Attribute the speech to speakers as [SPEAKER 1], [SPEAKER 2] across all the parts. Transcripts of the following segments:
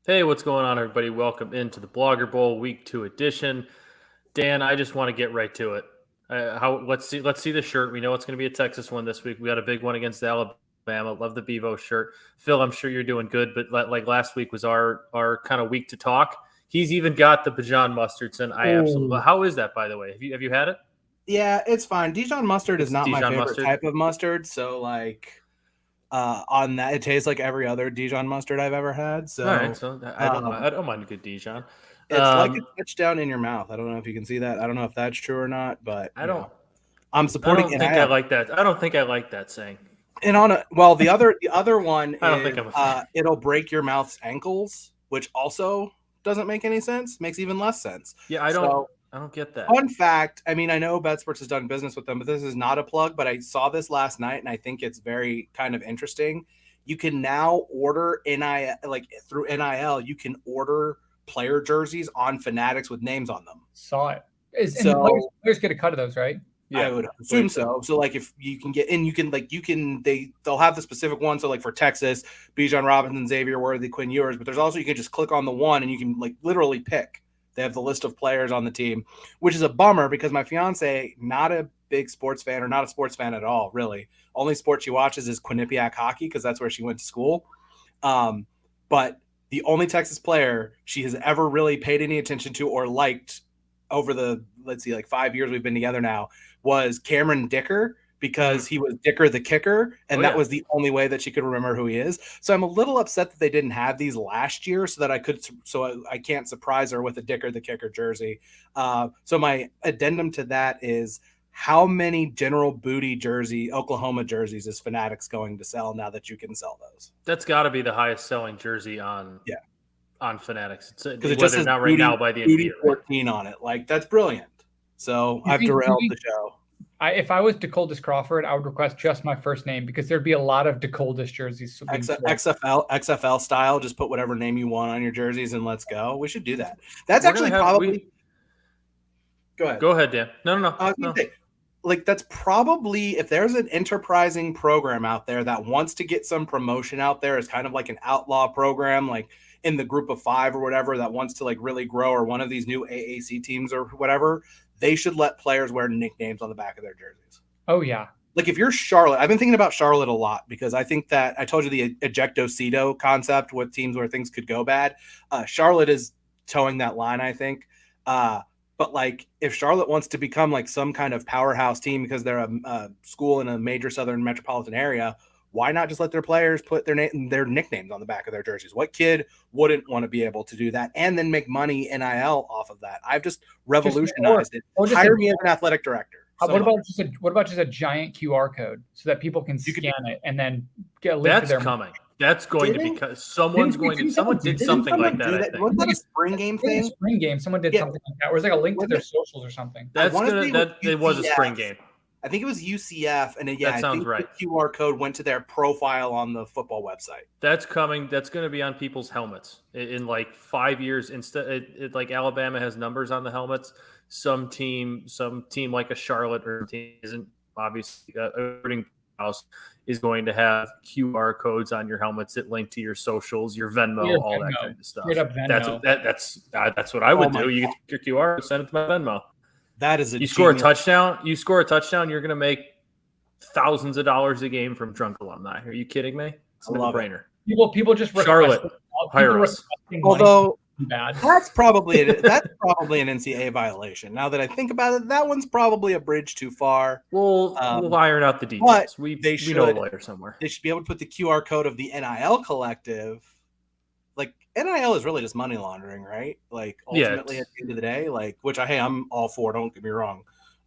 [SPEAKER 1] Hey, what's going on, everybody? Welcome into the Blogger Bowl Week 2 edition. Dan, I just want to get right to it. Let's see the shirt. We know it's going to be a Texas one this week. We got a big one against Alabama. Love the Bevo shirt. Phil, I'm sure you're doing good, but like last week was our kind of week to talk. He's even got the Dijon Mustardson. I absolutely. How is that, by the way? Have you had it?
[SPEAKER 2] Yeah, it's fine. Dijon mustard is not my
[SPEAKER 1] Dijon
[SPEAKER 2] favorite
[SPEAKER 1] mustard?
[SPEAKER 2] type of mustard, so on that, it tastes like every other Dijon mustard I've ever had. So
[SPEAKER 1] All right, so I don't mind a good Dijon.
[SPEAKER 2] it's like a touchdown in your mouth. I don't know if you can see that. I don't know if that's true or not, but
[SPEAKER 1] I don't.
[SPEAKER 2] I'm
[SPEAKER 1] I
[SPEAKER 2] supporting
[SPEAKER 1] don't think I
[SPEAKER 2] NIL.
[SPEAKER 1] like that. I don't think I like that saying.
[SPEAKER 2] And the other one
[SPEAKER 1] I don't
[SPEAKER 2] is
[SPEAKER 1] think I'm a fan.
[SPEAKER 2] it'll break your mouth's ankles, which also doesn't make any sense. Makes even less sense.
[SPEAKER 1] Yeah, I don't get that.
[SPEAKER 2] Fun fact, I mean, I know BetSports has done business with them, but this is not a plug, but I saw this last night and I think it's very kind of interesting. You can now order NIL, like through NIL, you can order player jerseys on Fanatics with names on them.
[SPEAKER 3] Saw it. And
[SPEAKER 2] So-
[SPEAKER 3] the players get a cut of those, right?
[SPEAKER 2] I would assume so. So like if you can get in, they'll have the specific one. So like for Texas, Bijan Robinson, Xavier Worthy, Quinn Ewers, but there's also, you can just click on the one and you can like literally pick. They have the list of players on the team, which is a bummer because my fiance, not a big sports fan or not a sports fan at all, really. Only sport she watches is Quinnipiac hockey because that's where she went to school. But the only Texas player she has ever really paid any attention to or liked over the, 5 years we've been together now was Cameron Dicker, because he was Dicker the kicker, and that was the only way that she could remember who he is. So I'm a little upset that they didn't have these last year, so that I can't surprise her with a Dicker the kicker jersey. So my addendum to that is, how many General Booty Oklahoma jerseys is Fanatics going to sell now that you can sell those?
[SPEAKER 1] That's got to be the highest selling jersey on Fanatics.
[SPEAKER 2] Because it just says
[SPEAKER 1] not
[SPEAKER 2] Booty,
[SPEAKER 1] right now by the
[SPEAKER 2] Booty
[SPEAKER 1] end of the year,
[SPEAKER 2] 14 on it. Like, that's brilliant. So I've derailed the show.
[SPEAKER 3] If I was DeColdis Crawford, I would request just my first name because there'd be a lot of DeColdis jerseys.
[SPEAKER 2] XFL style, just put whatever name you want on your jerseys and let's go. We should do that. That's actually probably. Go ahead.
[SPEAKER 1] Go ahead, Dan. No.
[SPEAKER 2] I was gonna say, like, that's probably, if there's an enterprising program out there that wants to get some promotion out there as kind of like an outlaw program, like in the group of 5 or whatever, that wants to like really grow, or one of these new AAC teams or whatever, they should let players wear nicknames on the back of their jerseys.
[SPEAKER 3] Oh, yeah.
[SPEAKER 2] Like if you're Charlotte, I've been thinking about Charlotte a lot because I think that I told you the ejecto-cedo concept with teams where things could go bad. Charlotte is towing that line, I think. But like if Charlotte wants to become like some kind of powerhouse team because they're a school in a major southern metropolitan area, why not just let their players put their nicknames on the back of their jerseys? What kid wouldn't want to be able to do that and then make money NIL off of that? I've just revolutionized it. Hire me as an athletic director.
[SPEAKER 3] What about just a giant QR code so that people can scan it and then get a link to their
[SPEAKER 1] coming. That's going to be because someone did something like that.
[SPEAKER 2] Wasn't that a spring game thing?
[SPEAKER 3] A spring game. Someone did something like that. Or it was like a link to their socials or something.
[SPEAKER 1] It was a spring game.
[SPEAKER 2] I think it was UCF, and
[SPEAKER 1] that sounds right.
[SPEAKER 2] The QR code went to their profile on the football website.
[SPEAKER 1] That's coming. That's going to be on people's helmets in like 5 years. Instead, like Alabama has numbers on the helmets. Some team like a Charlotte or team isn't obviously a house is going to have QR codes on your helmets that link to your socials, your Venmo, all that kind of stuff. That's what I would do. You get your QR, send it to my Venmo.
[SPEAKER 2] That is
[SPEAKER 1] you score a touchdown. You're going to make thousands of dollars a game from drunk alumni. Are you kidding me? It's a no-brainer.
[SPEAKER 3] People just
[SPEAKER 1] Charlotte hire us.
[SPEAKER 2] Although that's probably an NCAA violation. Now that I think about it, that one's probably a bridge too far.
[SPEAKER 1] We'll iron out the details. We know a lawyer somewhere.
[SPEAKER 2] They should be able to put the QR code of the NIL collective. Like NIL is really just money laundering, right? Like ultimately at the end of the day, like I'm all for. Don't get me wrong.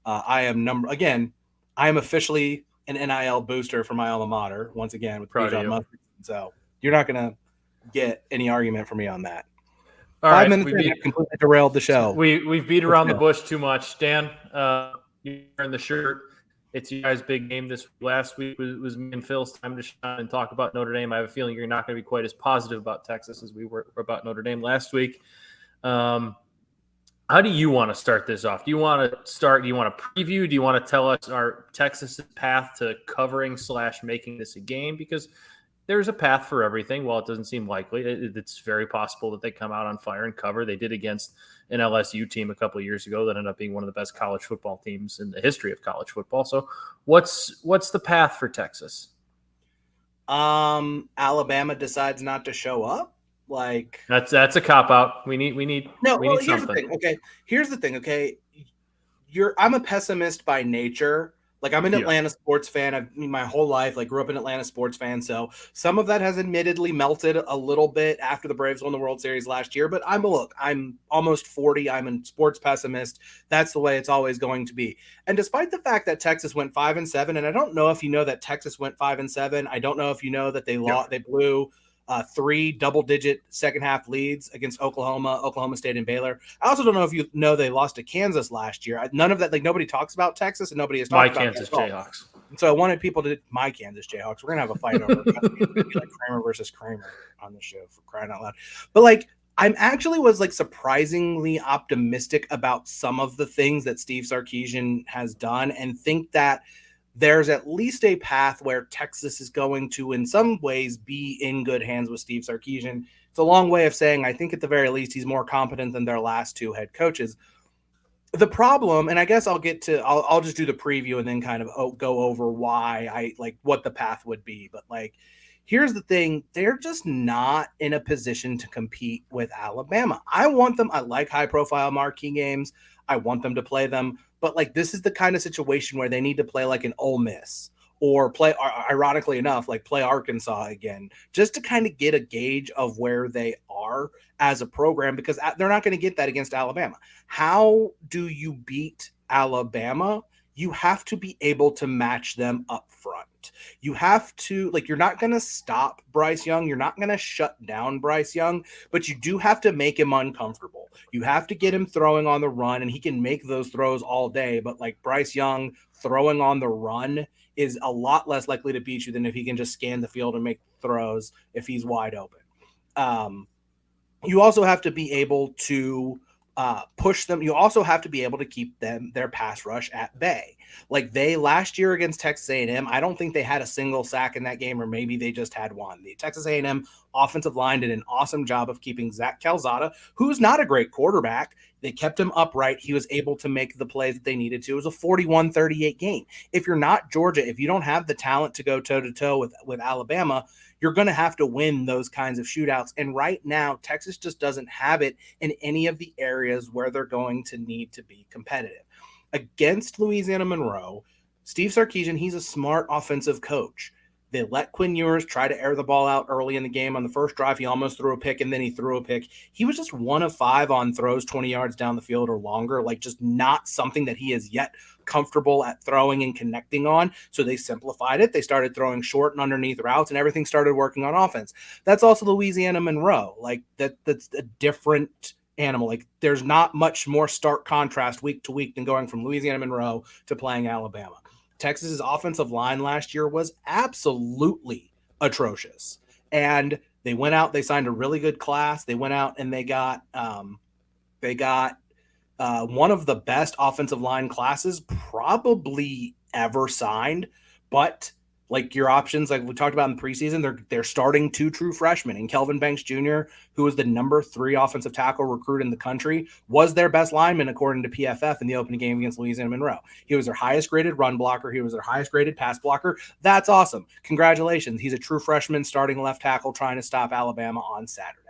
[SPEAKER 2] I am officially an NIL booster for my alma mater once again with Bijan Mustard. So you're not gonna get any argument from me on that.
[SPEAKER 1] All
[SPEAKER 2] 5 minutes I've completely derailed the show.
[SPEAKER 1] We've beat around the bush too much. Dan, you're in the shirt. It's you guys' big game this last week was me and Phil's time to shine and talk about Notre Dame. I have a feeling you're not going to be quite as positive about Texas as we were about Notre Dame last week. How do you want to start this off? Do you want to preview? Do you want to tell us our Texas path to covering / making this a game? Because there's a path for everything. While it doesn't seem likely, it's very possible that they come out on fire and cover. They did against an LSU team a couple of years ago that ended up being one of the best college football teams in the history of college football. So what's the path for Texas?
[SPEAKER 2] Alabama decides not to show up. Like
[SPEAKER 1] that's a cop out. We need
[SPEAKER 2] here's
[SPEAKER 1] something.
[SPEAKER 2] the thing. Okay. Here's the thing. Okay. I'm a pessimist by nature. Like I'm an Atlanta sports fan. My whole life, like grew up an Atlanta sports fan. So some of that has admittedly melted a little bit after the Braves won the World Series last year. But I'm almost 40. I'm a sports pessimist. That's the way it's always going to be. And despite the fact that Texas went 5-7, and I don't know if you know that Texas went 5-7. I don't know if you know that they blew 3 double-digit second-half leads against Oklahoma State, and Baylor. I also don't know if you know they lost to Kansas last year. None of that, like nobody talks about Texas, and nobody has talked about
[SPEAKER 1] Kansas Jayhawks.
[SPEAKER 2] So I wanted people to my Kansas Jayhawks. We're gonna have a fight over like Kramer versus Kramer on the show, for crying out loud. But like, I'm actually was like surprisingly optimistic about some of the things that Steve Sarkisian has done, and think that there's at least a path where Texas is going to, in some ways, be in good hands with Steve Sarkisian. It's a long way of saying I think at the very least he's more competent than their last 2 head coaches. The problem, and I guess I'll just do the preview and then kind of go over why I like what the path would be. But like, here's the thing. They're just not in a position to compete with Alabama. I like high profile marquee games. I want them to play them. But like, this is the kind of situation where they need to play like an Ole Miss, or play, ironically enough, like play Arkansas again, just to kind of get a gauge of where they are as a program, because they're not going to get that against Alabama. How do you beat Alabama? You have to be able to match them up front. You have to, like, you're not going to stop Bryce Young. You're not going to shut down Bryce Young, but you do have to make him uncomfortable. You have to get him throwing on the run, and he can make those throws all day. But like Bryce Young throwing on the run is a lot less likely to beat you than if he can just scan the field and make throws if he's wide open. You also have to be able to push them. You also have to be able to keep their pass rush at bay. Like they last year against Texas A&M, I don't think they had a single sack in that game, or maybe they just had one. The Texas A&M offensive line did an awesome job of keeping Zach Calzada, who's not a great quarterback. They kept him upright. He was able to make the plays that they needed to. It was a 41-38 game. If you're not Georgia, if you don't have the talent to go toe-to-toe with Alabama, you're going to have to win those kinds of shootouts. And right now, Texas just doesn't have it in any of the areas where they're going to need to be competitive. Against Louisiana Monroe, Steve Sarkisian, he's a smart offensive coach. They let Quinn Ewers try to air the ball out early in the game. On the first drive, he almost threw a pick, and then he threw a pick. He was just 1 of 5 on throws 20 yards down the field or longer, like just not something that he is yet comfortable at throwing and connecting on. So they simplified it. They started throwing short and underneath routes, and everything started working on offense. That's also Louisiana Monroe. Like that's a different animal. Like there's not much more stark contrast week to week than going from Louisiana Monroe to playing Alabama. Texas's offensive line last year was absolutely atrocious. And they went out, they signed a really good class. They went out and they got one of the best offensive line classes probably ever signed. But like your options, like we talked about in the preseason, they're starting 2 true freshmen. And Kelvin Banks Jr., who was the number 3 offensive tackle recruit in the country, was their best lineman according to PFF in the opening game against Louisiana Monroe. He was their highest graded run blocker. He was their highest graded pass blocker. That's awesome. Congratulations. He's a true freshman starting left tackle trying to stop Alabama on Saturday.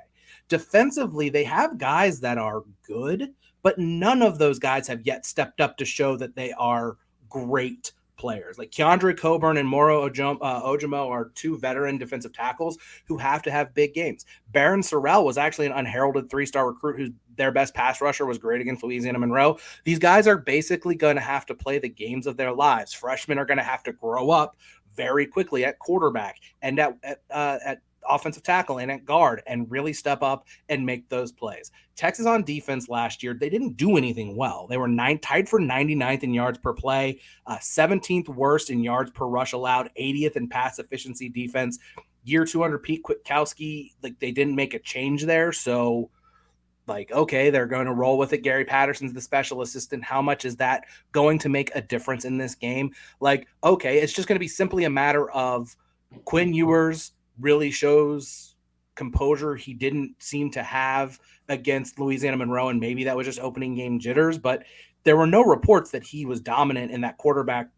[SPEAKER 2] Defensively, they have guys that are good, but none of those guys have yet stepped up to show that they are great players. Like Keandre Coburn and Moro Ojimo are 2 veteran defensive tackles who have to have big games. Barron Sorrell was actually an unheralded 3-star recruit who's their best pass rusher, was great against Louisiana Monroe. These guys are basically going to have to play the games of their lives. Freshmen are going to have to grow up very quickly at quarterback and at offensive tackle and at guard and really step up and make those plays. Texas on defense last year, they didn't do anything well. They were tied for 99th in yards per play, 17th worst in yards per rush allowed, 80th in pass efficiency defense. Year 2 under Pete Kwiatkowski, like they didn't make a change there. So like, okay, they're going to roll with it. Gary Patterson's the special assistant. How much is that going to make a difference in this game? Like, okay, it's just going to be simply a matter of Quinn Ewers really shows composure he didn't seem to have against Louisiana Monroe, and maybe that was just opening game jitters, but there were no reports that he was dominant in that quarterback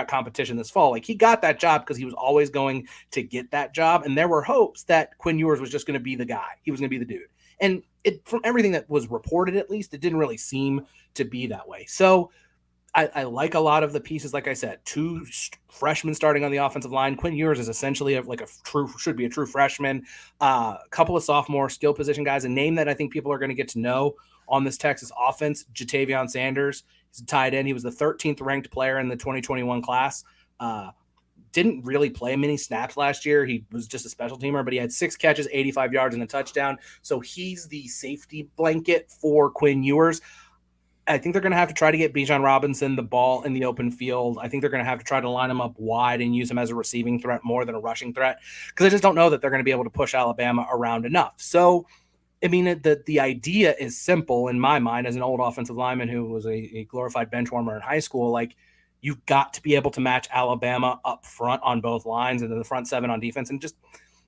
[SPEAKER 2] competition this fall. Like, he got that job because he was always going to get that job, and there were hopes that Quinn Ewers was just going to be the guy. He was going to be the dude. And from everything that was reported, at least, it didn't really seem to be that way. So I like a lot of the pieces. Like I said, 2 freshmen starting on the offensive line. Quinn Ewers is essentially should be a true freshman. A couple of sophomore skill position guys. A name that I think people are going to get to know on this Texas offense, Jatavion Sanders. He's a tight end. He was the 13th ranked player in the 2021 class. Didn't really play many snaps last year. He was just a special teamer, but he had 6 catches, 85 yards, and a touchdown. So he's the safety blanket for Quinn Ewers. I think they're going to have to try to get Bijan Robinson the ball in the open field. I think they're going to have to try to line him up wide and use him as a receiving threat more than a rushing threat, because I just don't know that they're going to be able to push Alabama around enough. So, I mean, the idea is simple in my mind as an old offensive lineman who was a glorified bench warmer in high school. Like, you've got to be able to match Alabama up front on both lines and then the front 7 on defense. And just,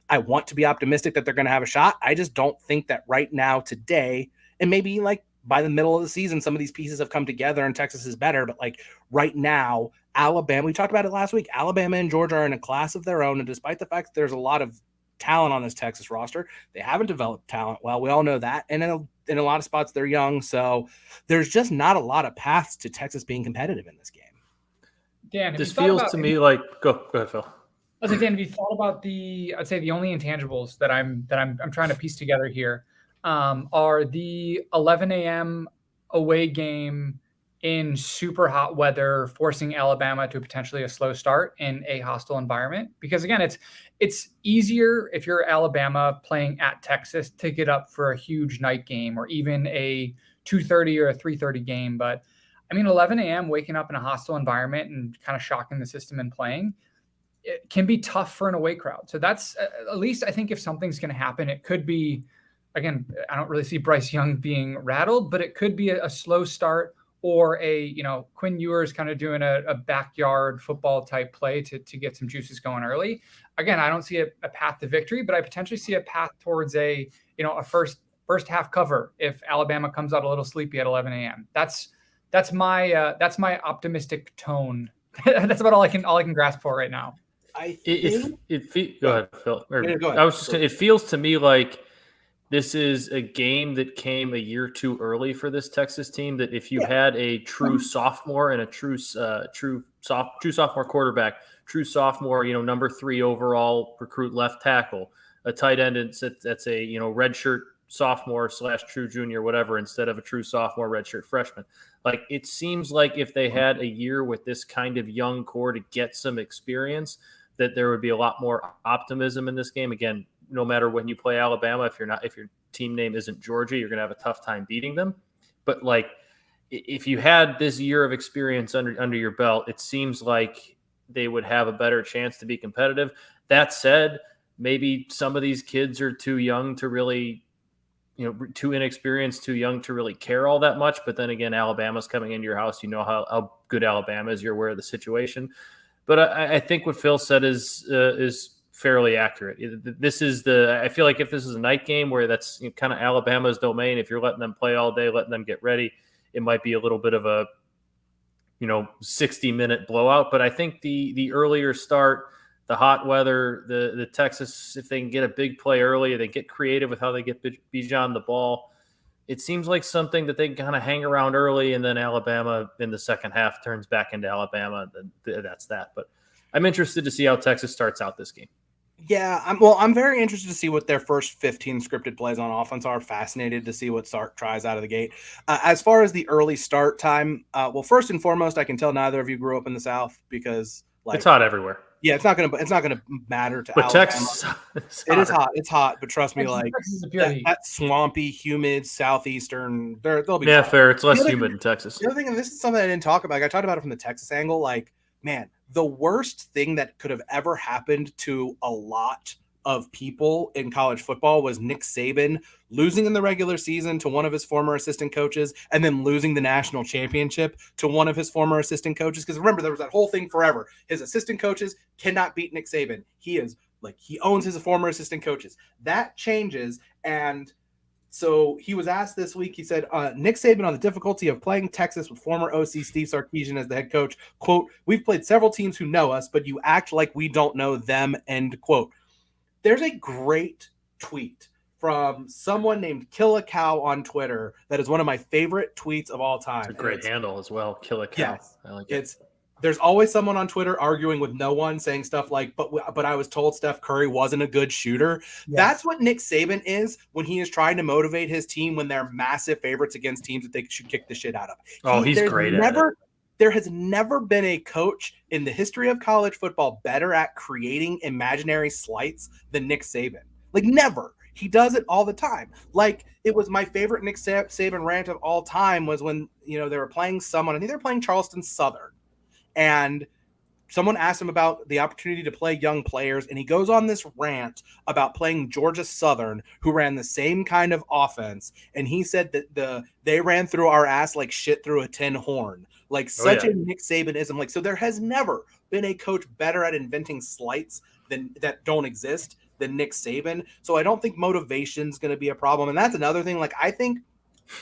[SPEAKER 2] I want to be optimistic that they're going to have a shot. I just don't think that right now today, and maybe like by the middle of the season, some of these pieces have come together and Texas is better. But like right now, Alabama, we talked about it last week, Alabama and Georgia are in a class of their own. And despite the fact that there's a lot of talent on this Texas roster, they haven't developed talent well. We all know that. And in a lot of spots, they're young. So there's just not a lot of paths to Texas being competitive in this game.
[SPEAKER 3] Dan,
[SPEAKER 1] this feels to me like go ahead, Phil.
[SPEAKER 3] I was like, Dan, have you thought about I'd say the only intangibles that I'm trying to piece together here are the 11 a.m. away game in super hot weather, forcing Alabama to potentially a slow start in a hostile environment. Because again, it's easier if you're Alabama playing at Texas to get up for a huge night game or even a 2:30 or a 3:30 game. But I mean, 11 a.m. waking up in a hostile environment and kind of shocking the system and playing, it can be tough for an away crowd. So that's at least, I think, if something's going to happen, it could be, again, I don't really see Bryce Young being rattled, but it could be a slow start or Quinn Ewers kind of doing a backyard football type play to get some juices going early. Again, I don't see a path to victory, but I potentially see a path towards a first half cover if Alabama comes out a little sleepy at 11 a.m. That's my optimistic tone. That's about all I can grasp for right now.
[SPEAKER 1] Go ahead, Phil.
[SPEAKER 2] Go ahead.
[SPEAKER 1] I was just it feels to me like this is a game that came a year too early for this Texas team. That if you had a true sophomore and a true sophomore quarterback, true sophomore, number 3 overall recruit left tackle, a tight end that's a redshirt sophomore / true junior, whatever, instead of a true sophomore redshirt freshman. Like, it seems like if they had a year with this kind of young core to get some experience, that there would be a lot more optimism in this game. Again, no matter when you play Alabama, if your team name isn't Georgia, you're going to have a tough time beating them. But like, if you had this year of experience under your belt, it seems like they would have a better chance to be competitive. That said, maybe some of these kids are too young to really, too inexperienced, too young to really care all that much. But then again, Alabama's coming into your house. You know how good Alabama is. You're aware of the situation. But I think what Phil said is fairly accurate. I feel like if this is a night game where that's kind of Alabama's domain, if you're letting them play all day, letting them get ready, it might be a little bit of a 60-minute blowout. But I think the earlier start, the hot weather, the Texas, if they can get a big play early, they get creative with how they get Bijan the ball. It seems like something that they can kind of hang around early, and then Alabama in the second half turns back into Alabama. Then that's that. But I'm interested to see how Texas starts out this game.
[SPEAKER 2] Yeah, I'm very interested to see what their first 15 scripted plays on offense are. Fascinated to see what Sark tries out of the gate. As far as the early start time, first and foremost, I can tell neither of you grew up in the South because
[SPEAKER 1] it's hot everywhere.
[SPEAKER 2] Yeah, it's not gonna matter to
[SPEAKER 1] but
[SPEAKER 2] Alabama.
[SPEAKER 1] Texas,
[SPEAKER 2] it is hot. It's hot, but trust me, that swampy, humid southeastern. They'll be fine.
[SPEAKER 1] Fair. It's less humid in Texas.
[SPEAKER 2] The other thing, and this is something I didn't talk about. I talked about it from the Texas angle. Like, man, the worst thing that could have ever happened to a lot of people in college football was Nick Saban losing in the regular season to one of his former assistant coaches and then losing the national championship to one of his former assistant coaches. Because remember, there was that whole thing forever. His assistant coaches cannot beat Nick Saban. He is Like he owns his former assistant coaches. That changes. And so he was asked this week, he said, Nick Saban on the difficulty of playing Texas with former OC Steve Sarkisian as the head coach. Quote, we've played several teams who know us, but you act like we don't know them, end quote. There's a great tweet from someone named Kill a Cow on Twitter that is one of my favorite tweets of all time.
[SPEAKER 1] It's a great handle as well, Kill a Cow.
[SPEAKER 2] Yes,
[SPEAKER 1] I like it.
[SPEAKER 2] There's always someone on Twitter arguing with no one, saying stuff like, but I was told Steph Curry wasn't a good shooter. Yes. That's what Nick Saban is when he is trying to motivate his team when they're massive favorites against teams that they should kick the shit out of.
[SPEAKER 1] He's great at it.
[SPEAKER 2] There has never been a coach in the history of college football better at creating imaginary slights than Nick Saban. Like, never. He does it all the time. Like, it was my favorite Nick Saban rant of all time was when, they were playing someone, I think they were playing Charleston Southern. And someone asked him about the opportunity to play young players, and he goes on this rant about playing Georgia Southern, who ran the same kind of offense. And he said that they ran through our ass like shit through a tin horn. Like such a Nick Sabanism. Like, so there has never been a coach better at inventing slights that don't exist than Nick Saban. So I don't think motivation is going to be a problem. And that's another thing. Like, I think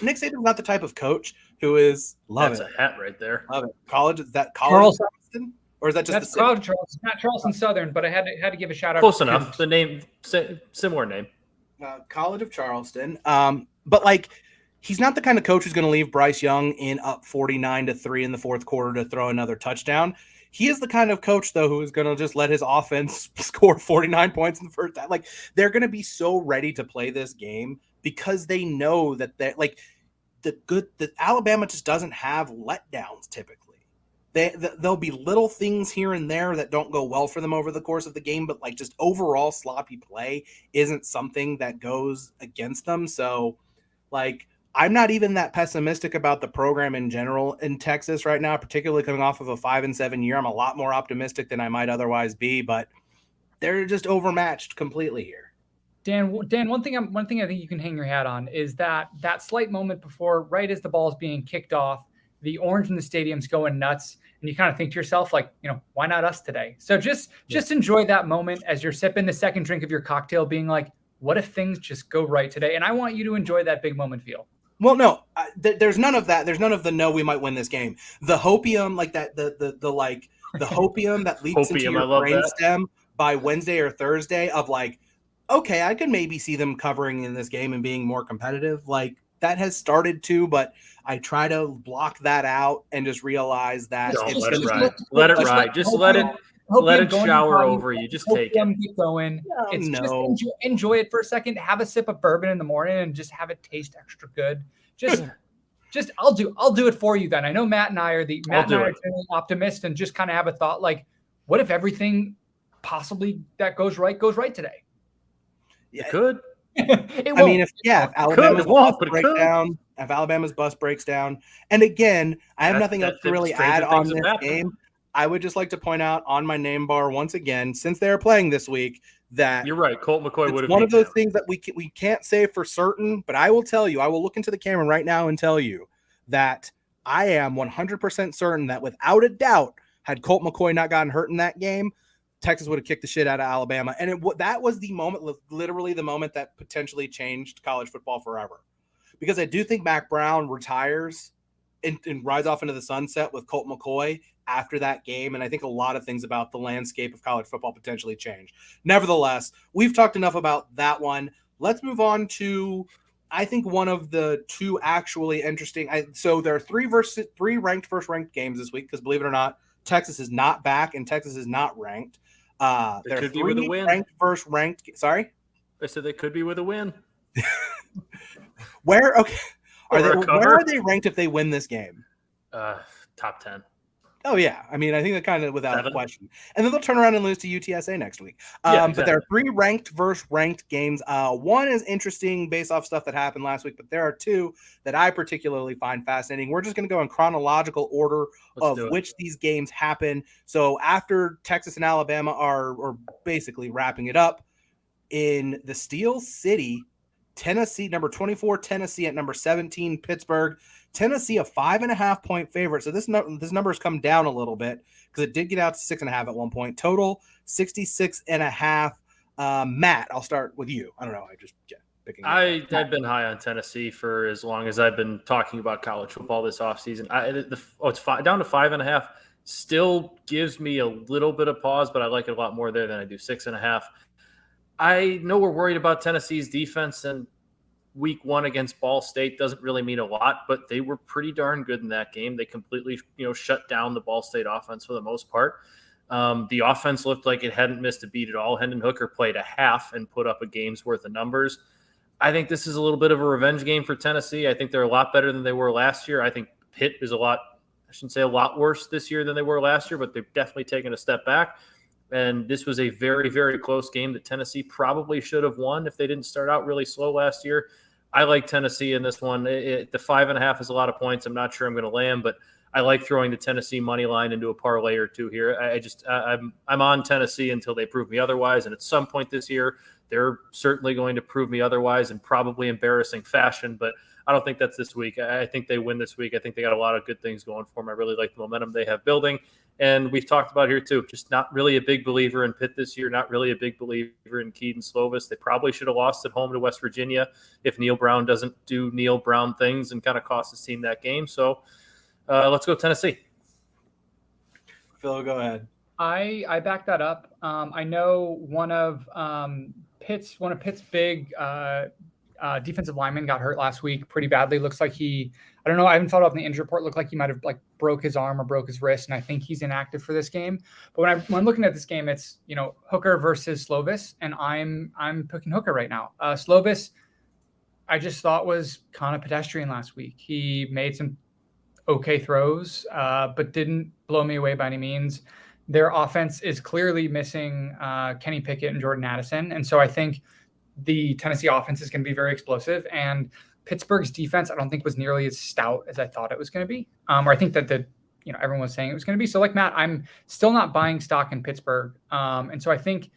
[SPEAKER 2] Nick Saban's not the type of coach who is
[SPEAKER 1] That's a hat right there.
[SPEAKER 2] Love it. College, is that college Charleston? Or is that just
[SPEAKER 3] that's college Charleston? Not Charleston Southern, but I had to give a shout out.
[SPEAKER 1] Close enough. The name, similar name.
[SPEAKER 2] College of Charleston. But like, he's not the kind of coach who's going to leave Bryce Young in up 49-3 in the fourth quarter to throw another touchdown. He is the kind of coach, though, who is going to just let his offense score 49 points in the first time. Like, they're going to be so ready to play this game because they know that the Alabama just doesn't have letdowns typically. There'll be little things here and there that don't go well for them over the course of the game, but like just overall sloppy play isn't something that goes against them. So, like, I'm not even that pessimistic about the program in general in Texas right now, particularly coming off of a 5-7 year. I'm a lot more optimistic than I might otherwise be, but they're just overmatched completely here.
[SPEAKER 3] Dan, one thing I think you can hang your hat on is that slight moment before, right as the ball is being kicked off, the orange in the stadium's going nuts, and you kind of think to yourself, like, why not us today? So just enjoy that moment as you're sipping the second drink of your cocktail, being like, what if things just go right today? And I want you to enjoy that big moment feel.
[SPEAKER 2] Well, no, there's none of that. There's none of the no, we might win this game. The hopium, like that, the hopium that leaks into your brainstem by Wednesday or Thursday of like, okay, I could maybe see them covering in this game and being more competitive. Like, that has started to, but I try to block that out and just realize that
[SPEAKER 1] it's let it ride. Let it ride. Just let it shower over you. Just take it.
[SPEAKER 3] Get going. Just enjoy it for a second. Have a sip of bourbon in the morning and just have it taste extra good. Just I'll do it for you then. I know Matt and I are optimist and just kind of have a thought like, what if everything possibly that goes right today?
[SPEAKER 2] Yeah,
[SPEAKER 1] it could.
[SPEAKER 2] If Alabama's bus breaks down, and again, I have nothing else to really add on this game. I would just like to point out on my name bar once again, since they're playing this week, that
[SPEAKER 1] you're right. Colt McCoy would have
[SPEAKER 2] one of those things that we can't say for certain, but I will tell you. I will look into the camera right now and tell you that I am 100% certain that without a doubt, had Colt McCoy not gotten hurt in that game, Texas would have kicked the shit out of Alabama. And that was the moment, literally the moment that potentially changed college football forever. Because I do think Mac Brown retires and rides off into the sunset with Colt McCoy after that game. And I think a lot of things about the landscape of college football potentially change. Nevertheless, we've talked enough about that one. Let's move on to, I think, one of the two actually interesting. So there are three ranked first ranked games this week because, believe it or not, Texas is not back and Texas is not ranked.
[SPEAKER 1] They could be with a win.
[SPEAKER 2] Ranked first ranked. Sorry,
[SPEAKER 1] I said they could be with a win.
[SPEAKER 2] Where are they ranked if they win this game?
[SPEAKER 1] Top 10.
[SPEAKER 2] Oh yeah, I mean, I think that kind of without a question. And then they'll turn around and lose to UTSA next week.
[SPEAKER 1] Exactly.
[SPEAKER 2] But there are three ranked versus ranked games. One is interesting based off stuff that happened last week, but there are two that I particularly find fascinating. We're just going to go in chronological order of which these games happen. So after Texas and Alabama are basically wrapping it up in the Steel City, Tennessee, number 24, Tennessee at number 17, Pittsburgh. Tennessee, a 5.5 point favorite. So this number has come down a little bit because it did get out to 6.5 at one point. Total 66.5. Matt, I'll start with you. I don't know. Picking.
[SPEAKER 1] I've been high on Tennessee for as long as I've been talking about college football this offseason. It's down to 5.5. Still gives me a little bit of pause, but I like it a lot more there than I do 6.5. I know we're worried about Tennessee's defense, and week 1 against Ball State doesn't really mean a lot, but they were pretty darn good in that game. They completely, shut down the Ball State offense for the most part. The offense looked like it hadn't missed a beat at all. Hendon Hooker played a half and put up a game's worth of numbers. I think this is a little bit of a revenge game for Tennessee. I think they're a lot better than they were last year. I think Pitt is I shouldn't say a lot worse this year than they were last year, but they've definitely taken a step back. And this was a very, very close game that Tennessee probably should have won if they didn't start out really slow last year. I like Tennessee in this one. The 5.5 is a lot of points. I'm not sure I'm going to land, but I like throwing the Tennessee money line into a parlay or two here. I'm on Tennessee until they prove me otherwise. And at some point this year, they're certainly going to prove me otherwise in probably embarrassing fashion. But I don't think that's this week. I think they win this week. I think they got a lot of good things going for them. I really like the momentum they have building. And we've talked about here too, just not really a big believer in Pitt this year, not really a big believer in Keaton Slovis. They probably should have lost at home to West Virginia if Neil Brown doesn't do Neil Brown things and kind of cost his team that game. So let's go Tennessee.
[SPEAKER 2] Phil, go ahead.
[SPEAKER 3] I back that up. I know one of Pitt's big defensive linemen got hurt last week pretty badly. Looks like I don't know. I haven't followed up in the injury report. Looked like he might have broke his arm or broke his wrist, and I think he's inactive for this game. But when I'm looking at this game, it's Hooker versus Slovis, and I'm picking Hooker right now. Slovis, I just thought was kind of pedestrian last week. He made some okay throws, but didn't blow me away by any means. Their offense is clearly missing Kenny Pickett and Jordan Addison, and so I think the Tennessee offense is going to be very explosive, and Pittsburgh's defense, I don't think was nearly as stout as I thought it was going to be. Or I think that everyone was saying it was going to be. So like Matt, I'm still not buying stock in Pittsburgh. And so I think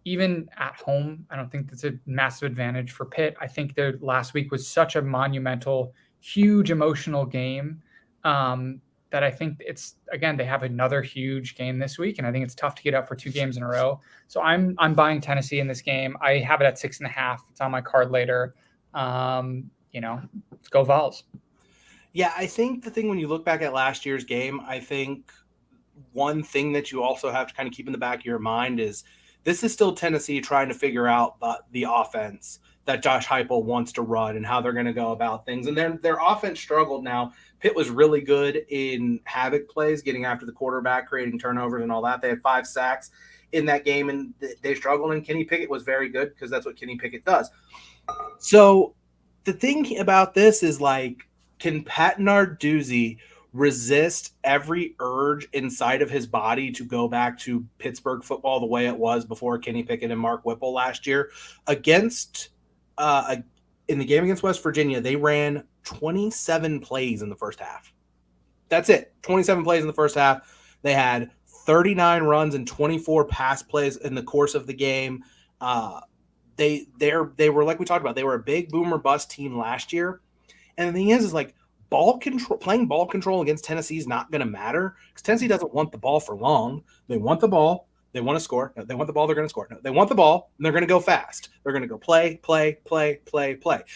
[SPEAKER 3] even at home, I don't think that's a massive advantage for Pitt. I think their last week was such a monumental, huge emotional game that I think they have another huge game this week. And I think it's tough to get up for 2 games in a row. So I'm buying Tennessee in this game. I have it at 6.5. It's on my card later. Let's go Vols.
[SPEAKER 2] Yeah, I think the thing when you look back at last year's game, I think one thing that you also have to kind of keep in the back of your mind is this is still Tennessee trying to figure out the offense that Josh Heupel wants to run and how they're going to go about things. And their offense struggled now. Pitt was really good in havoc plays, getting after the quarterback, creating turnovers and all that. They had 5 sacks in that game, and they struggled, and Kenny Pickett was very good because that's what Kenny Pickett does. So the thing about this is, can Pat Narduzzi resist every urge inside of his body to go back to Pittsburgh football the way it was before Kenny Pickett and Mark Whipple last year? In the game against West Virginia, they ran 27 plays in the first half. That's it. 27 plays in the first half. They had 39 runs and 24 pass plays in the course of the game. They were, like we talked about, they were a big boomer bust team last year. And the thing is ball control, playing ball control against Tennessee is not going to matter because Tennessee doesn't want the ball for long. They want the ball. They want to score. No, they want the ball. They're going to score. No, they want the ball, and they're going to go fast. They're going to go play.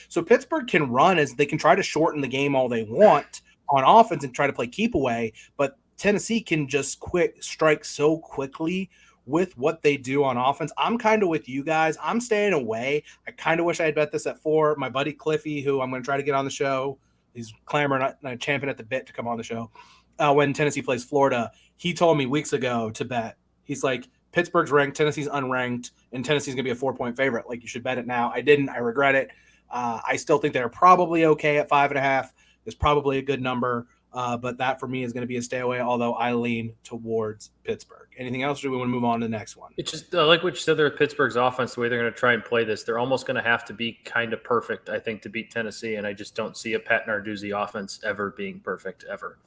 [SPEAKER 2] So Pittsburgh can run as they can try to shorten the game all they want on offense and try to play keep away, but Tennessee can just strike so quickly with what they do on offense. I'm kind of with you guys. I'm staying away. I kind of wish I had bet this at 4. My buddy Cliffy, who I'm going to try to get on the show, he's clamoring and champing at the bit to come on the show. When Tennessee plays Florida, he told me weeks ago to bet. He's like, Pittsburgh's ranked, Tennessee's unranked, and Tennessee's going to be a 4-point favorite. You should bet it now. I didn't. I regret it. I still think they're probably okay at 5.5. It's probably a good number, but that for me is going to be a stay away, although I lean towards Pittsburgh. Anything else, or do we want to move on to the next one?
[SPEAKER 1] It's just like what you said there with Pittsburgh's offense, the way they're going to try and play this, they're almost going to have to be kind of perfect, I think, to beat Tennessee, and I just don't see a Pat Narduzzi offense ever being perfect, ever.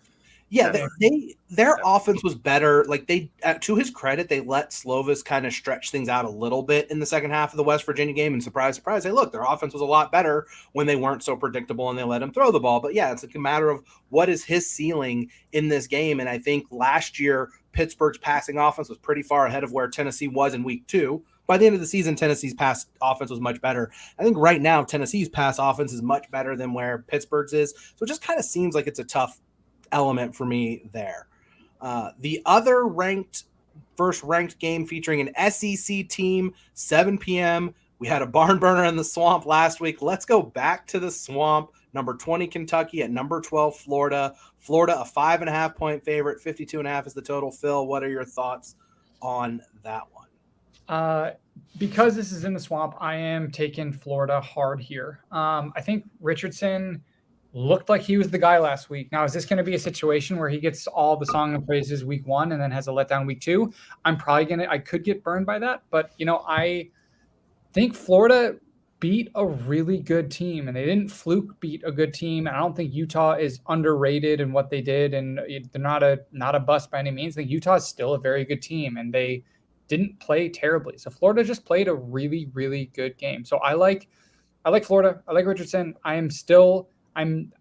[SPEAKER 2] Yeah, their offense was better. To his credit, they let Slovis kind of stretch things out a little bit in the second half of the West Virginia game. And surprise, surprise, hey, look, their offense was a lot better when they weren't so predictable and they let him throw the ball. But yeah, it's a matter of what is his ceiling in this game. And I think last year Pittsburgh's passing offense was pretty far ahead of where Tennessee was in week 2. by the end of the season, Tennessee's pass offense was much better. I think right now Tennessee's pass offense is much better than where Pittsburgh's is. So it just kind of seems like it's a tough element for me there. The other first ranked game featuring an SEC team, 7 p.m. We had a barn burner in the Swamp last week. Let's go back to the Swamp. Number 20, Kentucky at number 12, Florida. Florida, a 5.5-point favorite. 52.5 is the total. Phil, what are your thoughts on that one?
[SPEAKER 3] Because this is in the Swamp, I am taking Florida hard here. I think Richardson looked like he was the guy last week. Now, is this going to be a situation where he gets all the song and praises week 1 and then has a letdown week 2? I could get burned by that, but I think Florida beat a really good team, and they didn't fluke beat a good team. And I don't think Utah is underrated in what they did, and they're not a bust by any means. I think Utah is still a very good team, and they didn't play terribly. So Florida just played a really, really good game. So I like Florida. I like Richardson. I'll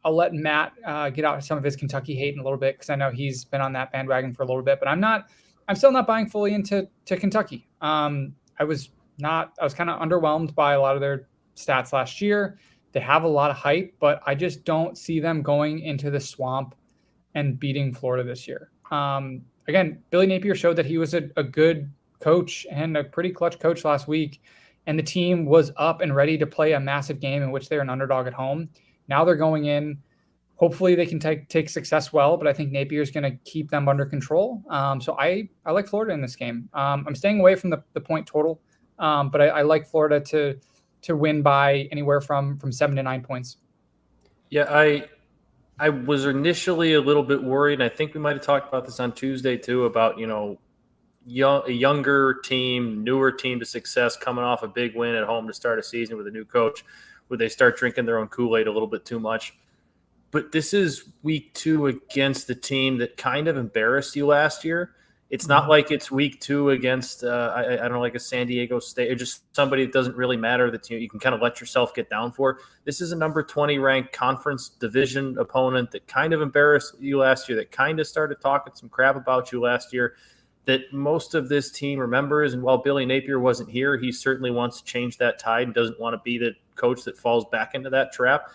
[SPEAKER 3] let Matt get out some of his Kentucky hate in a little bit, because I know he's been on that bandwagon for a little bit, but I'm still not buying fully into Kentucky. I was kind of underwhelmed by a lot of their stats last year. They have a lot of hype, but I just don't see them going into the Swamp and beating Florida this year. Again, Billy Napier showed that he was a good coach and a pretty clutch coach last week, and the team was up and ready to play a massive game in which they're an underdog at home. Now they're going in. Hopefully they can take success well, but I think Napier is going to keep them under control. So I like Florida in this game. I'm staying away from the point total. But I like Florida to win by anywhere from 7 to 9 points.
[SPEAKER 1] Yeah, I was initially a little bit worried, and I think we might have talked about this on Tuesday too, about a younger team, newer team to success, coming off a big win at home to start a season with a new coach. Would they start drinking their own Kool-Aid a little bit too much? But this is week 2 against the team that kind of embarrassed you last year. It's not like it's week 2 against, I don't know, like a San Diego State, or just somebody that doesn't really matter that you can kind of let yourself get down for. This is a number 20 ranked conference division opponent that kind of embarrassed you last year, that kind of started talking some crap about you last year, that most of this team remembers. And while Billy Napier wasn't here, he certainly wants to change that tide and doesn't want to be the coach that falls back into that trap.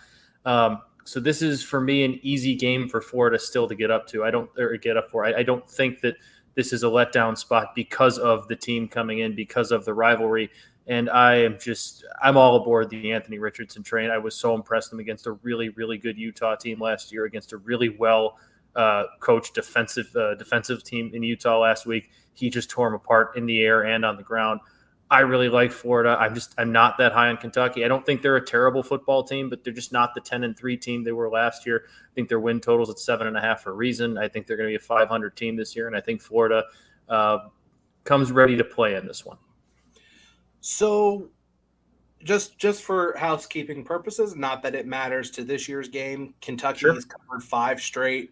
[SPEAKER 1] So this is, for me, an easy game for Florida still to get up to. I don't think that this is a letdown spot because of the team coming in, because of the rivalry. And I'm all aboard the Anthony Richardson train. I was so impressed with him against a really, really good Utah team last year, against a really well coached defensive team in Utah last week. He just tore them apart in the air and on the ground. I really like Florida. I'm not that high on Kentucky. I don't think they're a terrible football team, but they're just not the 10-3 team they were last year. I think their win total's at 7.5 for a reason. I think they're going to be a 500 team this year, and I think Florida comes ready to play in this one.
[SPEAKER 2] So just for housekeeping purposes, not that it matters to this year's game, Kentucky has covered 5 straight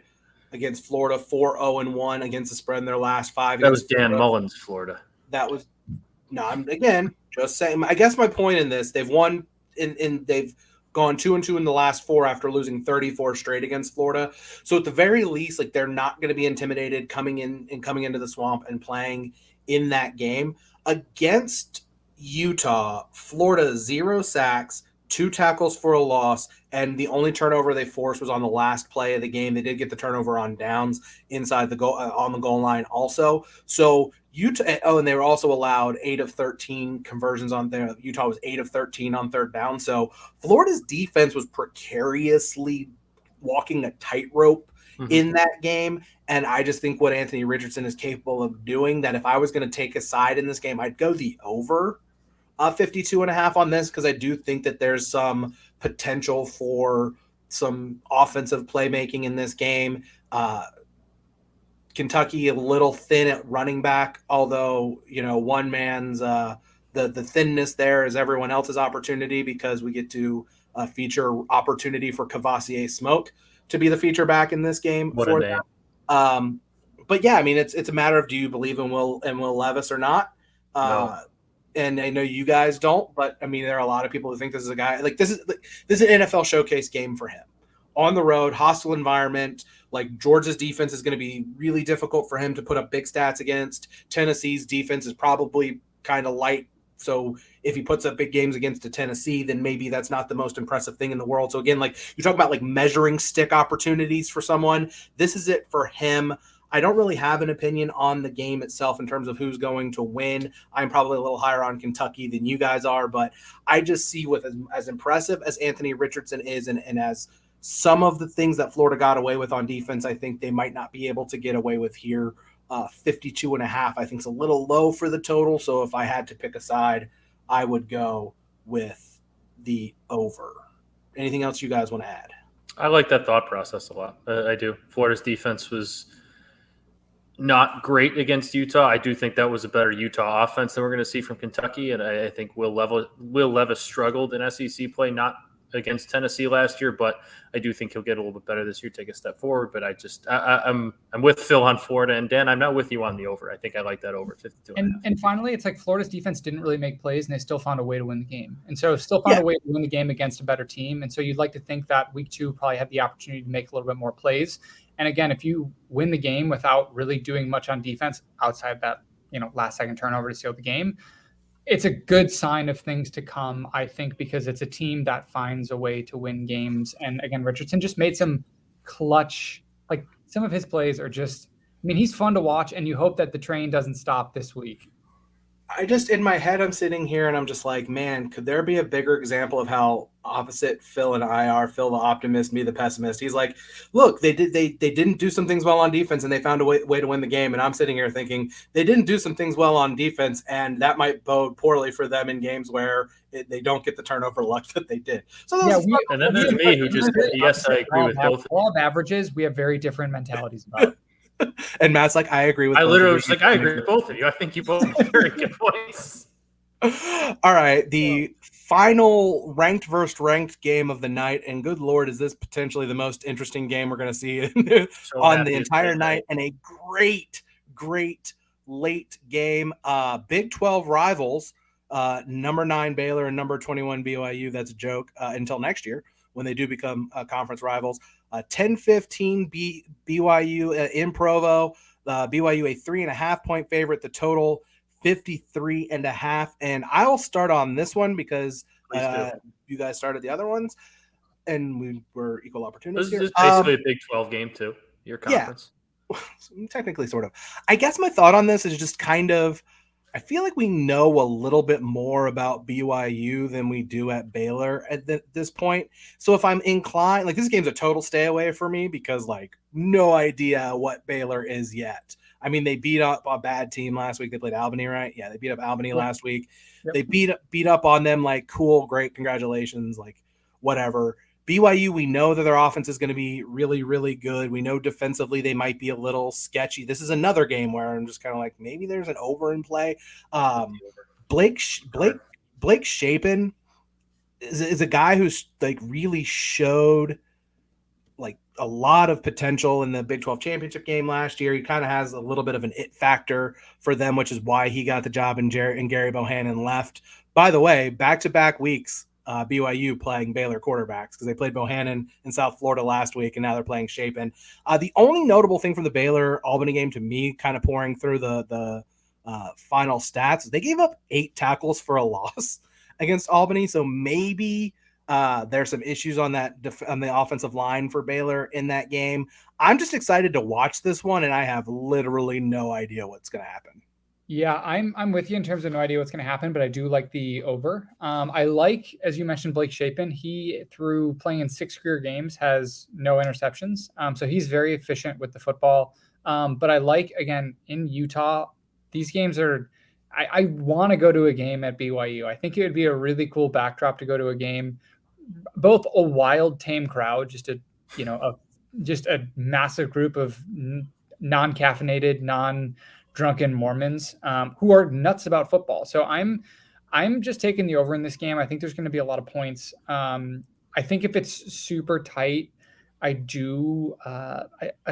[SPEAKER 2] against Florida, 4-0-1 against the spread in their last 5.
[SPEAKER 1] That was Dan Mullen's Florida.
[SPEAKER 2] That was – no, I'm again just saying. I guess my point in this, they've won they've gone 2-2 in the last 4 after losing 34 straight against Florida. So at the very least, like, they're not going to be intimidated coming into the Swamp and playing in that game. Against Utah, Florida, 0 sacks, 2 tackles for a loss, and the only turnover they forced was on the last play of the game. They did get the turnover on downs inside the goal on the goal line also. So Utah, and they were also allowed 8 of 13 conversions on there. Utah was 8 of 13 on third down. So Florida's defense was precariously walking a tightrope in that game. And I just think what Anthony Richardson is capable of doing, that if I was going to take a side in this game, I'd go the over 52.5 on this, because I do think that there's some potential for some offensive playmaking in this game. Kentucky a little thin at running back, although one man's the thinness there is everyone else's opportunity, because we get to feature opportunity for Cavassier Smoke to be the feature back in this game.
[SPEAKER 1] What a name.
[SPEAKER 2] But yeah, I mean, it's a matter of, do you believe in Will Levis or not?
[SPEAKER 1] No.
[SPEAKER 2] And I know you guys don't, but I mean, there are a lot of people who think this is a guy like this is an NFL showcase game for him. On the road, hostile environment. Like, Georgia's defense is going to be really difficult for him to put up big stats against. Tennessee's defense is probably kind of light So if he puts up big games against a Tennessee, then maybe that's not the most impressive thing in the world. So again, like you talk about like measuring stick opportunities for someone, this is it for him. I don't really have an opinion on the game itself in terms of who's going to win. I'm probably a little higher on Kentucky than you guys are, but I just see with as impressive as Anthony Richardson is and as some of the things that Florida got away with on defense, I think they might not be able to get away with here. 52.5, I think, is a little low for the total. So if I had to pick a side, I would go with the over. Anything else you guys want to add?
[SPEAKER 1] I like that thought process a lot. I do. Florida's defense was not great against Utah. I do think that was a better Utah offense than we're going to see from Kentucky. And I think Will Levis struggled in SEC play, not against Tennessee last year, but I do think he'll get a little bit better this year, take a step forward. But I'm with Phil on Florida, and Dan, I'm not with you on the over. I think I like that over 52.
[SPEAKER 3] And finally, it's like Florida's defense didn't really make plays, and they still found a way to win the game. And so still found a way to win the game against a better team. And so you'd like to think that week 2 probably had the opportunity to make a little bit more plays. And again, if you win the game without really doing much on defense outside that, last second turnover to seal the game, it's a good sign of things to come, I think, because it's a team that finds a way to win games. And again, Richardson just made some clutch, like some of his plays are just, he's fun to watch, and you hope that the train doesn't stop this week.
[SPEAKER 2] I just, in my head, I'm sitting here and I'm just like, man, could there be a bigger example of how opposite Phil and I are? Phil, the optimist, me, the pessimist. He's like, look, they didn't do some things well on defense and they found a way to win the game. And I'm sitting here thinking they didn't do some things well on defense, and that might bode poorly for them in games where they don't get the turnover luck that they did. So
[SPEAKER 1] and then there's me who just, yes, I agree with both.
[SPEAKER 3] Law of averages, we have very different mentalities about it.
[SPEAKER 2] And Matt's like, I agree with.
[SPEAKER 1] I literally was like, I agree with both of you. I think you both have very good points.
[SPEAKER 2] All right, the final ranked versus ranked game of the night, and good Lord, is this potentially the most interesting game we're going to see on the entire night, and a great late game. Big 12 rivals, number 9 Baylor and number 21 BYU. That's a joke until next year when they do become conference rivals. 10-15 BYU in Provo. BYU a 3.5-point favorite. The total 53.5. And I'll start on this one because you guys started the other ones, and we were equal opportunities.
[SPEAKER 1] This is basically a Big 12 game too. Your conference.
[SPEAKER 2] Yeah, technically, sort of. I guess my thought on this is just kind of, I feel like we know a little bit more about BYU than we do at Baylor at this point. So if I'm inclined, like this game's a total stay away for me because like no idea what Baylor is yet. I mean, they beat up a bad team last week. They played Albany, right? Yeah, they beat up Albany last week. Yep. They beat up on them like, cool, great, congratulations, like whatever. BYU, we know that their offense is going to be really, really good. We know defensively they might be a little sketchy. This is another game where I'm just kind of like, maybe there's an over in play. Blake Shapen is a guy who's like really showed like a lot of potential in the Big 12 championship game last year. He kind of has a little bit of an it factor for them, which is why he got the job and Gary Bohannon left. By the way, back-to-back weeks, BYU playing Baylor quarterbacks because they played Bohannon in South Florida last week, and now they're playing Shapen. The only notable thing from the Baylor-Albany game to me, kind of pouring through the final stats, is they gave up 8 tackles for a loss against Albany, so maybe there's some issues on the offensive line for Baylor in that game. I'm just excited to watch this one, and I have literally no idea what's going to happen.
[SPEAKER 3] Yeah, I'm with you in terms of no idea what's going to happen, but I do like the over. I like, as you mentioned, Blake Shapen. He, through playing in 6 career games, has no interceptions. So he's very efficient with the football. But I like, again, in Utah, these games are – I want to go to a game at BYU. I think it would be a really cool backdrop to go to a game. Both a wild, tame crowd, just a massive group of non-caffeinated, non-drunken Mormons who are nuts about football. So I'm just taking the over in this game. I think there's going to be a lot of points. I think if it's super tight, I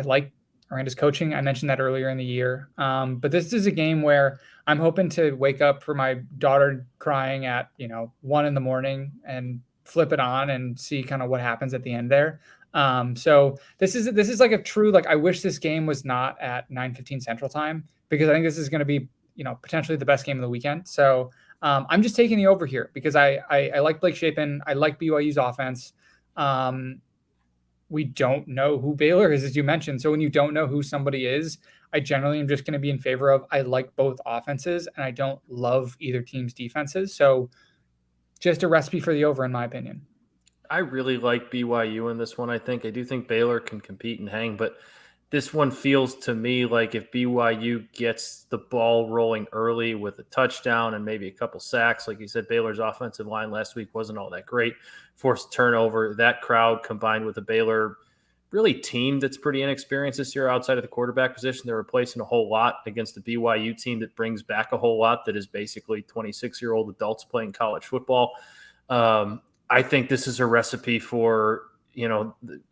[SPEAKER 3] like Miranda's coaching. I mentioned that earlier in the year. But this is a game where I'm hoping to wake up for my daughter crying at 1 a.m. and flip it on and see kind of what happens at the end there. So this is like a true, like, I wish this game was not at 9:15 Central Time, because I think this is going to be, potentially the best game of the weekend. So I'm just taking the over here because I like Blake Shapen. I like BYU's offense. We don't know who Baylor is, as you mentioned. So when you don't know who somebody is, I generally am just going to be in favor of, I like both offenses and I don't love either team's defenses. So just a recipe for the over, in my opinion.
[SPEAKER 1] I really like BYU in this one. I do think Baylor can compete and hang, but this one feels to me like if BYU gets the ball rolling early with a touchdown and maybe a couple sacks, like you said, Baylor's offensive line last week wasn't all that great, forced turnover. That crowd combined with a Baylor really team that's pretty inexperienced this year outside of the quarterback position, they're replacing a whole lot against the BYU team that brings back a whole lot that is basically 26-year-old adults playing college football. I think this is a recipe for,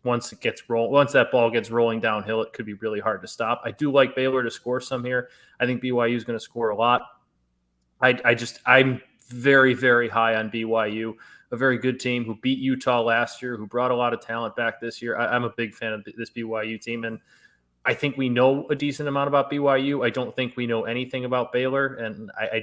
[SPEAKER 1] once that ball gets rolling downhill, it could be really hard to stop. I do like Baylor to score some here. I think BYU is going to score a lot. I'm very, very high on BYU, a very good team who beat Utah last year, who brought a lot of talent back this year. I'm a big fan of this BYU team, and I think we know a decent amount about BYU. I don't think we know anything about Baylor, and I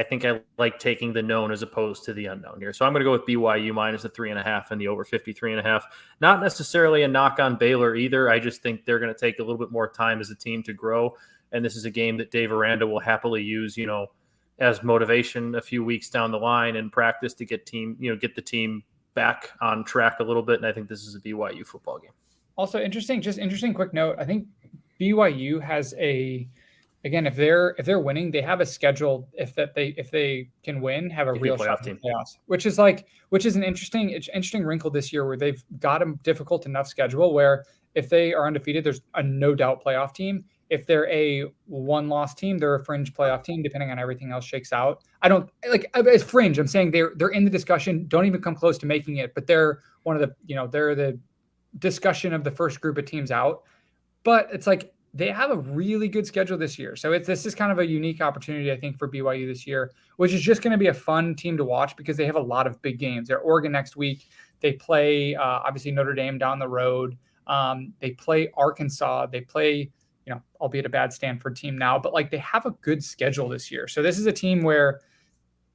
[SPEAKER 1] think I like taking the known as opposed to the unknown here. So I'm going to go with BYU minus the 3.5 and the over 53.5. Not necessarily a knock on Baylor either. I just think they're going to take a little bit more time as a team to grow. And this is a game that Dave Aranda will happily use, as motivation a few weeks down the line and practice to get the team back on track a little bit. And I think this is a BYU football game.
[SPEAKER 3] Also interesting quick note. I think BYU has again, if they're winning, they have a schedule. If they can win, have a real shot in the playoffs, which is an interesting wrinkle this year where they've got a difficult enough schedule where if they are undefeated, there's a no doubt playoff team. If they're a one-loss team, they're a fringe playoff team, depending on everything else shakes out. I don't like it's fringe. I'm saying they're in the discussion. Don't even come close to making it, but they're one of the they're the discussion of the first group of teams out. But it's like they have a really good schedule this year. So this is kind of a unique opportunity, I think, for BYU this year, which is just going to be a fun team to watch because they have a lot of big games. They're Oregon next week. They play, obviously, Notre Dame down the road. They play Arkansas. They play, albeit a bad Stanford team now, but they have a good schedule this year. So this is a team where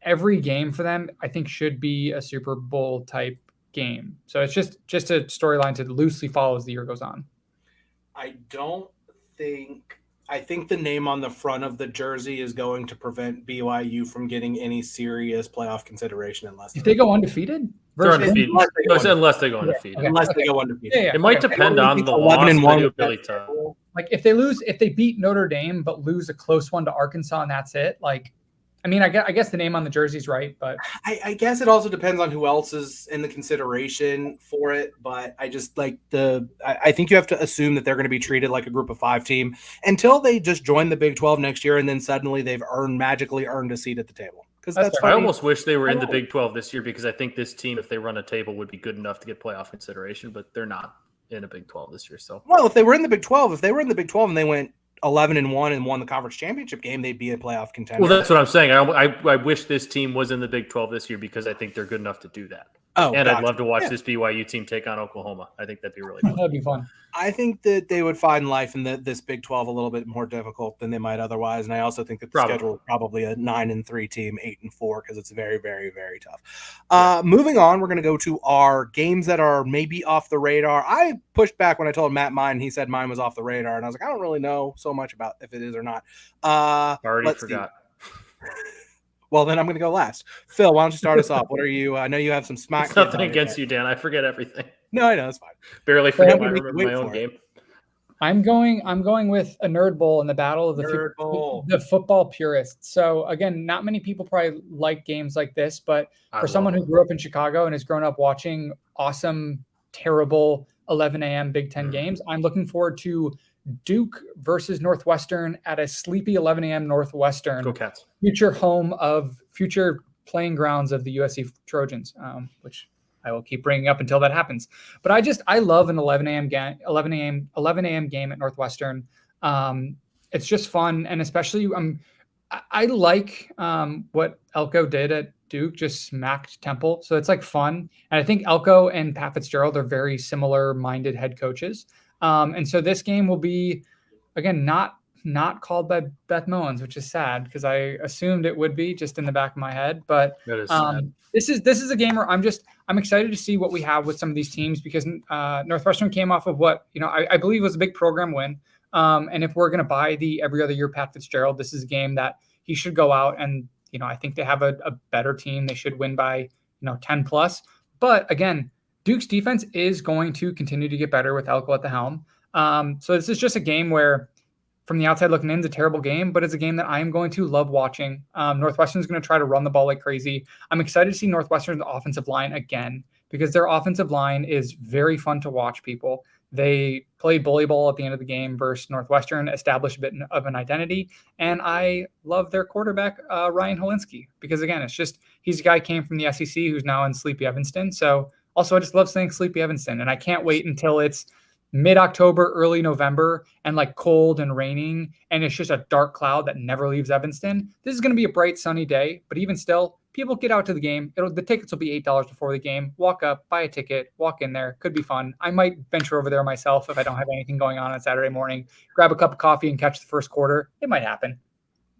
[SPEAKER 3] every game for them, I think, should be a Super Bowl type game. So it's just a storyline to loosely follow as the year goes on.
[SPEAKER 2] I think the name on the front of the jersey is going to prevent BYU from getting any serious playoff consideration unless
[SPEAKER 3] they go undefeated.
[SPEAKER 1] They're undefeated. Unless they go undefeated.
[SPEAKER 2] Unless they go undefeated.
[SPEAKER 1] Yeah. It might depend on the loss. 11-1 really tough.
[SPEAKER 3] If they beat Notre Dame but lose a close one to Arkansas and that's it. I guess the name on the jersey's right, but
[SPEAKER 2] I guess it also depends on who else is in the consideration for it. But I just I think you have to assume that they're going to be treated like a group of 5 team until they just join the Big 12 next year, and then suddenly they've magically earned a seat at the table. Because
[SPEAKER 1] I almost wish they were in the Big 12 this year because I think this team, if they run a table, would be good enough to get playoff consideration. But they're not in a Big 12 this year. So
[SPEAKER 2] if they were in the Big 12, and they went 11-1 and won the conference championship game, they'd be a playoff contender.
[SPEAKER 1] Well, that's what I'm saying. I wish this team was in the Big 12 this year because I think they're good enough to do that. I'd love to watch this BYU team take on Oklahoma. I think that'd be really fun.
[SPEAKER 3] That'd be fun.
[SPEAKER 2] I think that they would find life in this Big 12 a little bit more difficult than they might otherwise. And I also think that the schedule is probably a 9-3 team, 8-4, because it's very, very, very tough. Moving on, we're going to go to our games that are maybe off the radar. I pushed back when I told Matt mine. He said mine was off the radar. And I was like, I don't really know so much about if it is or not.
[SPEAKER 1] Already forgot.
[SPEAKER 2] Well, then I'm going to go last. Phil, why don't you start us off? What are you? I know you have some smack.
[SPEAKER 1] It's nothing against you, Dan. I forget everything.
[SPEAKER 2] No, I know. It's fine.
[SPEAKER 1] Barely forget my own game.
[SPEAKER 3] I'm going with a nerd bowl in the battle of the football purists. So again, not many people probably like games like this, but for someone who grew up in Chicago and has grown up watching awesome, terrible 11 a.m. Big Ten games, I'm looking forward to Duke versus Northwestern at a sleepy 11 a.m. Northwestern.
[SPEAKER 1] Go Cats.
[SPEAKER 3] Future playing grounds of the USC Trojans, which I will keep bringing up until that happens. But I love an 11 a.m. game at Northwestern. It's just fun, and especially I like what Elko did at Duke, just smacked Temple. So it's fun, and I think Elko and Pat Fitzgerald are very similar-minded head coaches. And so this game will be, again, not not called by Beth Mowins, which is sad because I assumed it would be just in the back of my head. But
[SPEAKER 1] That is sad.
[SPEAKER 3] this is a game where I'm excited to see what we have with some of these teams because Northwestern came off of what I believe was a big program win. And if we're going to buy the every other year Pat Fitzgerald, this is a game that he should go out and I think they have a better team. They should win by 10 plus. But again, Duke's defense is going to continue to get better with Elko at the helm. So this is just a game where, from the outside looking in, it's a terrible game, but it's a game that I am going to love watching. Northwestern's going to try to run the ball like crazy. I'm excited to see Northwestern's offensive line again because their offensive line is very fun to watch, people. They played bully ball at the end of the game versus Northwestern, established a bit of an identity, and I love their quarterback, Ryan Helinski, because, again, he's a guy who came from the SEC who's now in Sleepy Evanston. So, also, I just love saying Sleepy Evanston, and I can't wait until it's mid-October, early November, and like cold and raining, and it's just a dark cloud that never leaves Evanston. This is going to be a bright, sunny day, but even still, people get out to the game. The tickets will be $8 before the game. Walk up, buy a ticket, walk in there. Could be fun. I might venture over there myself if I don't have anything going on Saturday morning. Grab a cup of coffee and catch the first quarter. It might happen.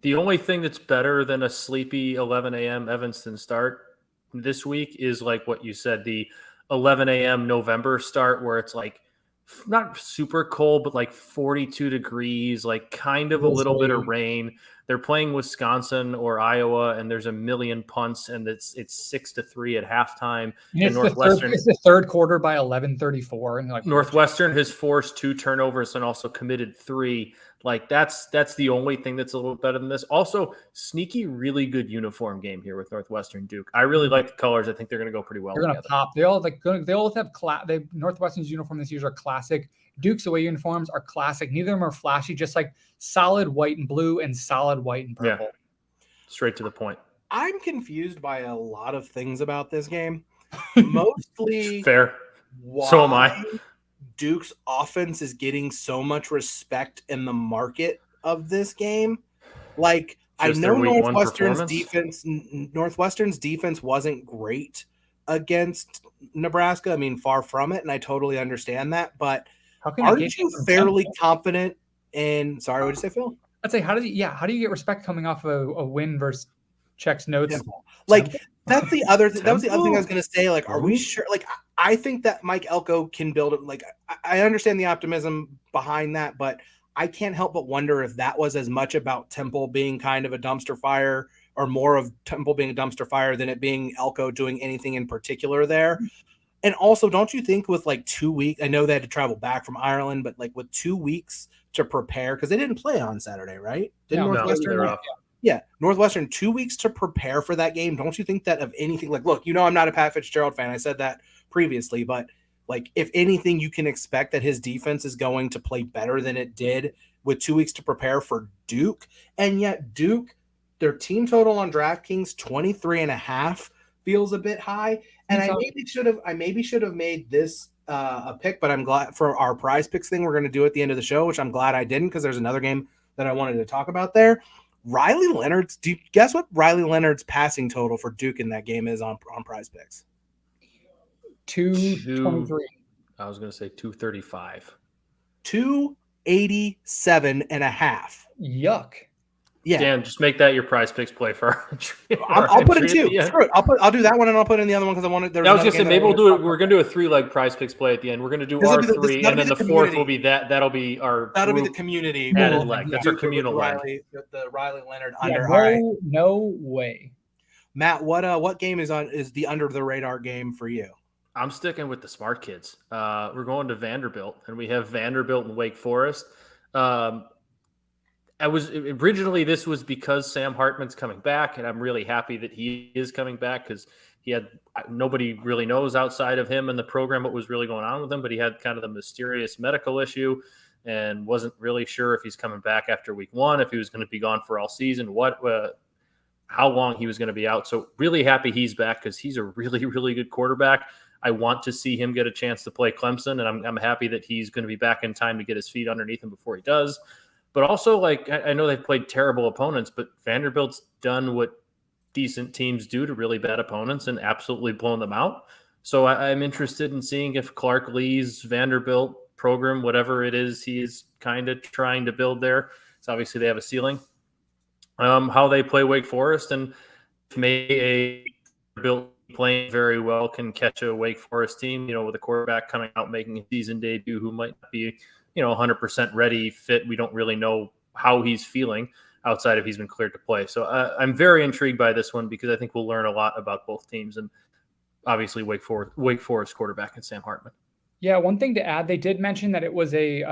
[SPEAKER 1] The only thing that's better than a sleepy 11 a.m. Evanston start this week is like what you said, the 11 a.m. November start where it's like not super cold, but like 42 degrees, like kind of a little bit of rain. They're playing Wisconsin or Iowa, and there's a million punts, and it's 6-3 at halftime.
[SPEAKER 3] And Northwestern, it's the third quarter by 11:34, and
[SPEAKER 1] Northwestern has forced 2 turnovers and also committed 3. Like that's the only thing that's a little better than this. Also, sneaky, really good uniform game here with Northwestern Duke. I really like the colors. I think they're going to go pretty well.
[SPEAKER 3] They're going to pop. They all have Northwestern's uniform this year are classic. Duke's away uniforms are classic. Neither of them are flashy, just like solid white and blue and solid white and purple.
[SPEAKER 1] Yeah. Straight to the point.
[SPEAKER 2] I'm confused by a lot of things about this game. Mostly
[SPEAKER 1] fair. So am I.
[SPEAKER 2] Duke's offense is getting so much respect in the market of this game. Like, just I know Northwestern's defense wasn't great against Nebraska. I mean, far from it, and I totally understand that. But aren't you fairly confident in? Sorry, what did you say, Phil?
[SPEAKER 3] I'd say how do you get respect coming off a win versus Czech's notes?
[SPEAKER 2] Like that's the other thing. That was the other thing I was going to say. Like, are we sure? Like, I think that Mike Elko can build it. Like, I understand the optimism behind that, but I can't help but wonder if that was as much about Temple being kind of a dumpster fire, or more of Temple being a dumpster fire than it being Elko doing anything in particular there. And also, don't you think with like 2 weeks, I know they had to travel back from Ireland, but like with 2 weeks to prepare, because they didn't play on Saturday, right? Didn't Northwestern? Yeah, Northwestern, 2 weeks to prepare for that game. Don't you think that of anything, like, look, I'm not a Pat Fitzgerald fan. I said that previously, but like, if anything, you can expect that his defense is going to play better than it did with 2 weeks to prepare for Duke. And yet Duke, their team total on DraftKings, 23.5 feels a bit high. And I maybe should have made this a pick, but I'm glad for our prize picks thing we're going to do at the end of the show, which I'm glad I didn't, because there's another game that I wanted to talk about there. Riley Leonard's. Do you guess what Riley Leonard's passing total for Duke in that game is on prize picks?
[SPEAKER 3] 223.
[SPEAKER 1] I was going to say 235.
[SPEAKER 2] 287.5.
[SPEAKER 3] Yuck.
[SPEAKER 2] Yeah.
[SPEAKER 1] Dan, just make that your prize picks play for
[SPEAKER 2] I'll put it too. Screw it. I'll do that one, and I'll put in the other one because I wanted.
[SPEAKER 1] I was going to say maybe we'll do it. We're going to do a 3-leg prize picks play at the end. We're going to do our 3, and then the 4th will be that. That'll be our.
[SPEAKER 2] That'll be the community
[SPEAKER 1] added leg. That's our communal leg.
[SPEAKER 2] The Riley Leonard under.
[SPEAKER 3] No way.
[SPEAKER 2] Matt, what game is the under the radar game for you?
[SPEAKER 1] I'm sticking with the smart kids. We're going to Vanderbilt, and we have Vanderbilt and Wake Forest. Originally this was because Sam Hartman's coming back, and I'm really happy that he is coming back, because nobody really knows outside of him and the program what was really going on with him, but he had kind of the mysterious medical issue and wasn't really sure if he's coming back after week 1, if he was going to be gone for all season, how long he was going to be out. So really happy he's back, because he's a really, really good quarterback. I want to see him get a chance to play Clemson, and I'm happy that he's going to be back in time to get his feet underneath him before he does. But also, like, I know they've played terrible opponents, but Vanderbilt's done what decent teams do to really bad opponents and absolutely blown them out. So I'm interested in seeing if Clark Lee's Vanderbilt program, whatever it is he is kind of trying to build there. So obviously they have a ceiling. How they play Wake Forest, and maybe a built playing very well can catch a Wake Forest team, with a quarterback coming out making a season debut who might not be, 100% ready, fit. We don't really know how he's feeling outside of he's been cleared to play. So I'm very intrigued by this one because I think we'll learn a lot about both teams, and obviously Wake Forest quarterback and Sam Hartman.
[SPEAKER 3] Yeah, one thing to add, they did mention that it was a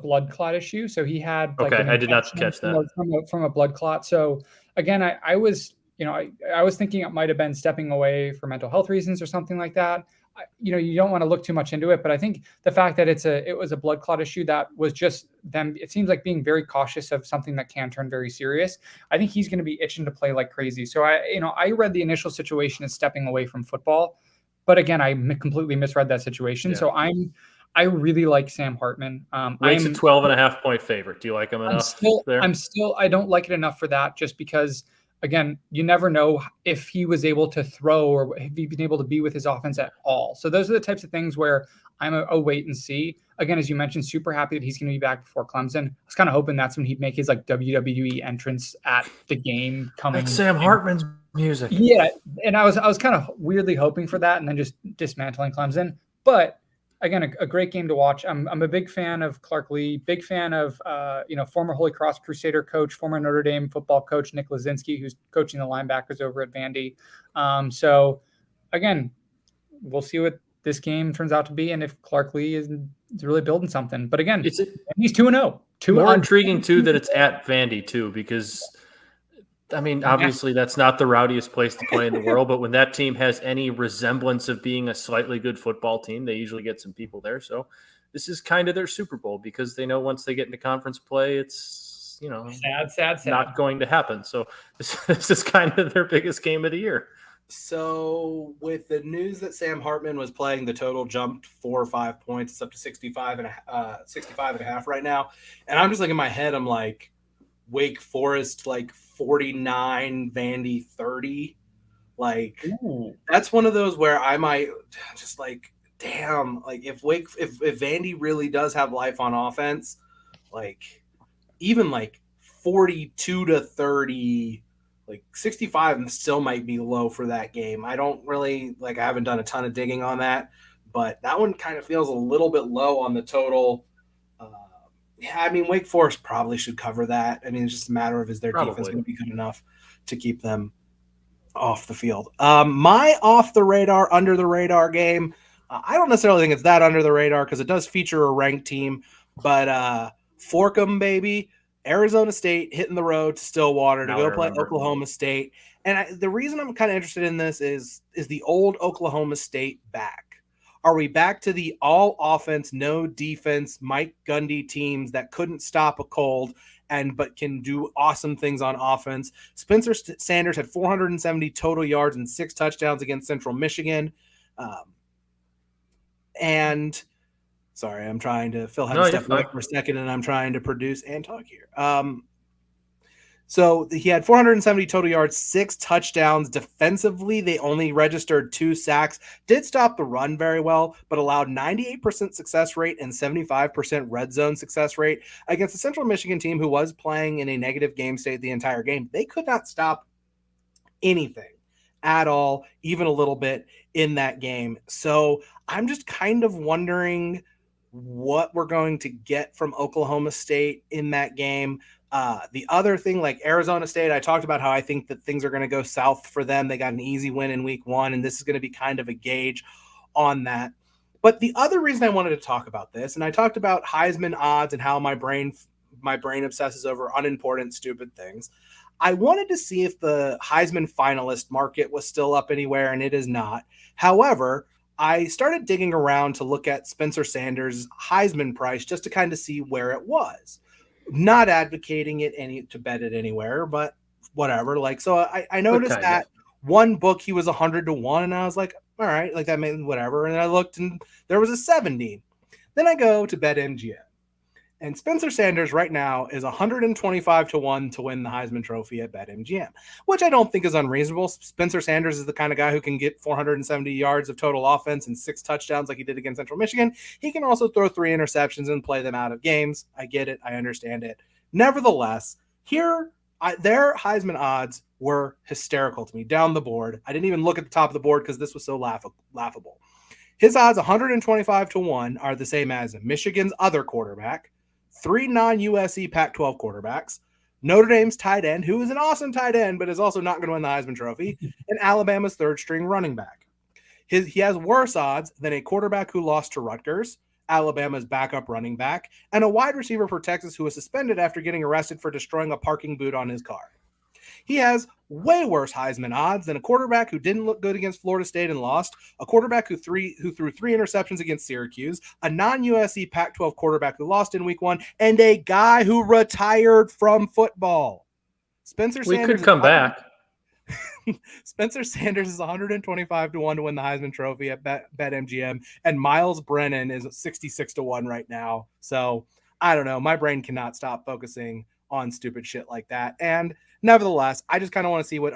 [SPEAKER 3] blood clot issue. So he had
[SPEAKER 1] I did not catch that
[SPEAKER 3] from a blood clot. So again, I was I was thinking it might have been stepping away for mental health reasons or something like that. You don't want to look too much into it, but I think the fact that it was a blood clot issue that was just them. It seems like being very cautious of something that can turn very serious. I think he's going to be itching to play like crazy. So I read the initial situation as stepping away from football. But again, I completely misread that situation. Yeah. So I really like Sam Hartman.
[SPEAKER 1] Wake's a 12.5-point favorite. Do you like him enough?
[SPEAKER 3] I don't like it enough for that, just because, again, you never know if he was able to throw or if he'd been able to be with his offense at all. So those are the types of things where I'm a wait and see. Again, as you mentioned, super happy that he's going to be back before Clemson. I was kind of hoping that's when he'd make his WWE entrance at the game coming.
[SPEAKER 1] That's Sam Hartman's music.
[SPEAKER 3] Yeah, and I was kind of weirdly hoping for that, and then just dismantling Clemson. But again, a great game to watch. I'm a big fan of Clark Lee, big fan of former Holy Cross Crusader coach, former Notre Dame football coach Nick Lazinski, who's coaching the linebackers over at Vandy. So again, we'll see what this game turns out to be, and if Clark Lee is really building something. But again, he's 2-0.
[SPEAKER 1] More intriguing too that it's at Vandy too, because obviously that's not the rowdiest place to play in the world, but when that team has any resemblance of being a slightly good football team, they usually get some people there. So this is kind of their Super Bowl, because they know once they get into conference play, it's,
[SPEAKER 3] sad,
[SPEAKER 1] not going to happen. So this is kind of their biggest game of the year.
[SPEAKER 2] So with the news that Sam Hartman was playing, the total jumped 4 or 5 points. It's up to 65 and a half right now. And I'm just like in my head, I'm like, Wake Forest 49, Vandy 30. That's one of those where I might just damn, if Vandy really does have life on offense, even 42 to 30, 65 still might be low for that game. I don't really I haven't done a ton of digging on that, but that one kind of feels a little bit low on the total. Wake Forest probably should cover that. It's just a matter of, is their defense going to be good enough to keep them off the field? My off the radar, under the radar game, I don't necessarily think it's that under the radar because it does feature a ranked team, but fork 'em, baby. Arizona State hitting the road to Stillwater to go play Oklahoma State. And the reason I'm kind of interested in this is the old Oklahoma State back? Are we back to the all offense, no defense, Mike Gundy teams that couldn't stop a cold but can do awesome things on offense? Spencer Sanders had 470 total yards and 6 touchdowns against Central Michigan. And sorry, I'm trying to Phil had to step back for a second, and I'm trying to produce and talk here. So he had 470 total yards, 6 touchdowns. Defensively, they only registered 2 sacks. Did stop the run very well, but allowed 98% success rate and 75% red zone success rate against the Central Michigan team who was playing in a negative game state the entire game. They could not stop anything at all, even a little bit in that game. So I'm just kind of wondering what we're going to get from Oklahoma State in that game. The other thing, Arizona State, I talked about how I think that things are going to go south for them. They got an easy win in week 1, and this is going to be kind of a gauge on that. But the other reason I wanted to talk about this, and I talked about Heisman odds and how my brain obsesses over unimportant, stupid things. I wanted to see if the Heisman finalist market was still up anywhere, and it is not. However, I started digging around to look at Spencer Sanders' Heisman price just to kind of see where it was. Not advocating it to bet it anywhere, but whatever. So I noticed that one book he was 100 to 1, and I was like, all right, that made whatever. And I looked, and there was a 70. Then I go to BetMGM, And Spencer Sanders right now is 125 to 1 to win the Heisman Trophy at BetMGM, which I don't think is unreasonable. Spencer Sanders is the kind of guy who can get 470 yards of total offense and 6 touchdowns like he did against Central Michigan. He can also throw 3 interceptions and play them out of games. I get it. I understand it. Nevertheless, their Heisman odds were hysterical to me down the board. I didn't even look at the top of the board because this was so laughable. His odds 125 to 1 are the same as Michigan's other quarterback, 3 non-USC Pac-12 quarterbacks, Notre Dame's tight end, who is an awesome tight end, but is also not going to win the Heisman Trophy, and Alabama's third-string running back. He has worse odds than a quarterback who lost to Rutgers, Alabama's backup running back, and a wide receiver for Texas who was suspended after getting arrested for destroying a parking boot on his car. He has way worse Heisman odds than a quarterback who didn't look good against Florida State and lost, a quarterback who threw 3 interceptions against Syracuse, a non-USC Pac-12 quarterback who lost in week 1, and a guy who retired from football. Spencer Sanders
[SPEAKER 1] could come back.
[SPEAKER 2] Spencer Sanders is 125 to 1 to win the Heisman Trophy at BetMGM, and Miles Brennan is 66 to 1 right now. So I don't know. My brain cannot stop focusing on stupid shit like that. And nevertheless, I just kind of want to see what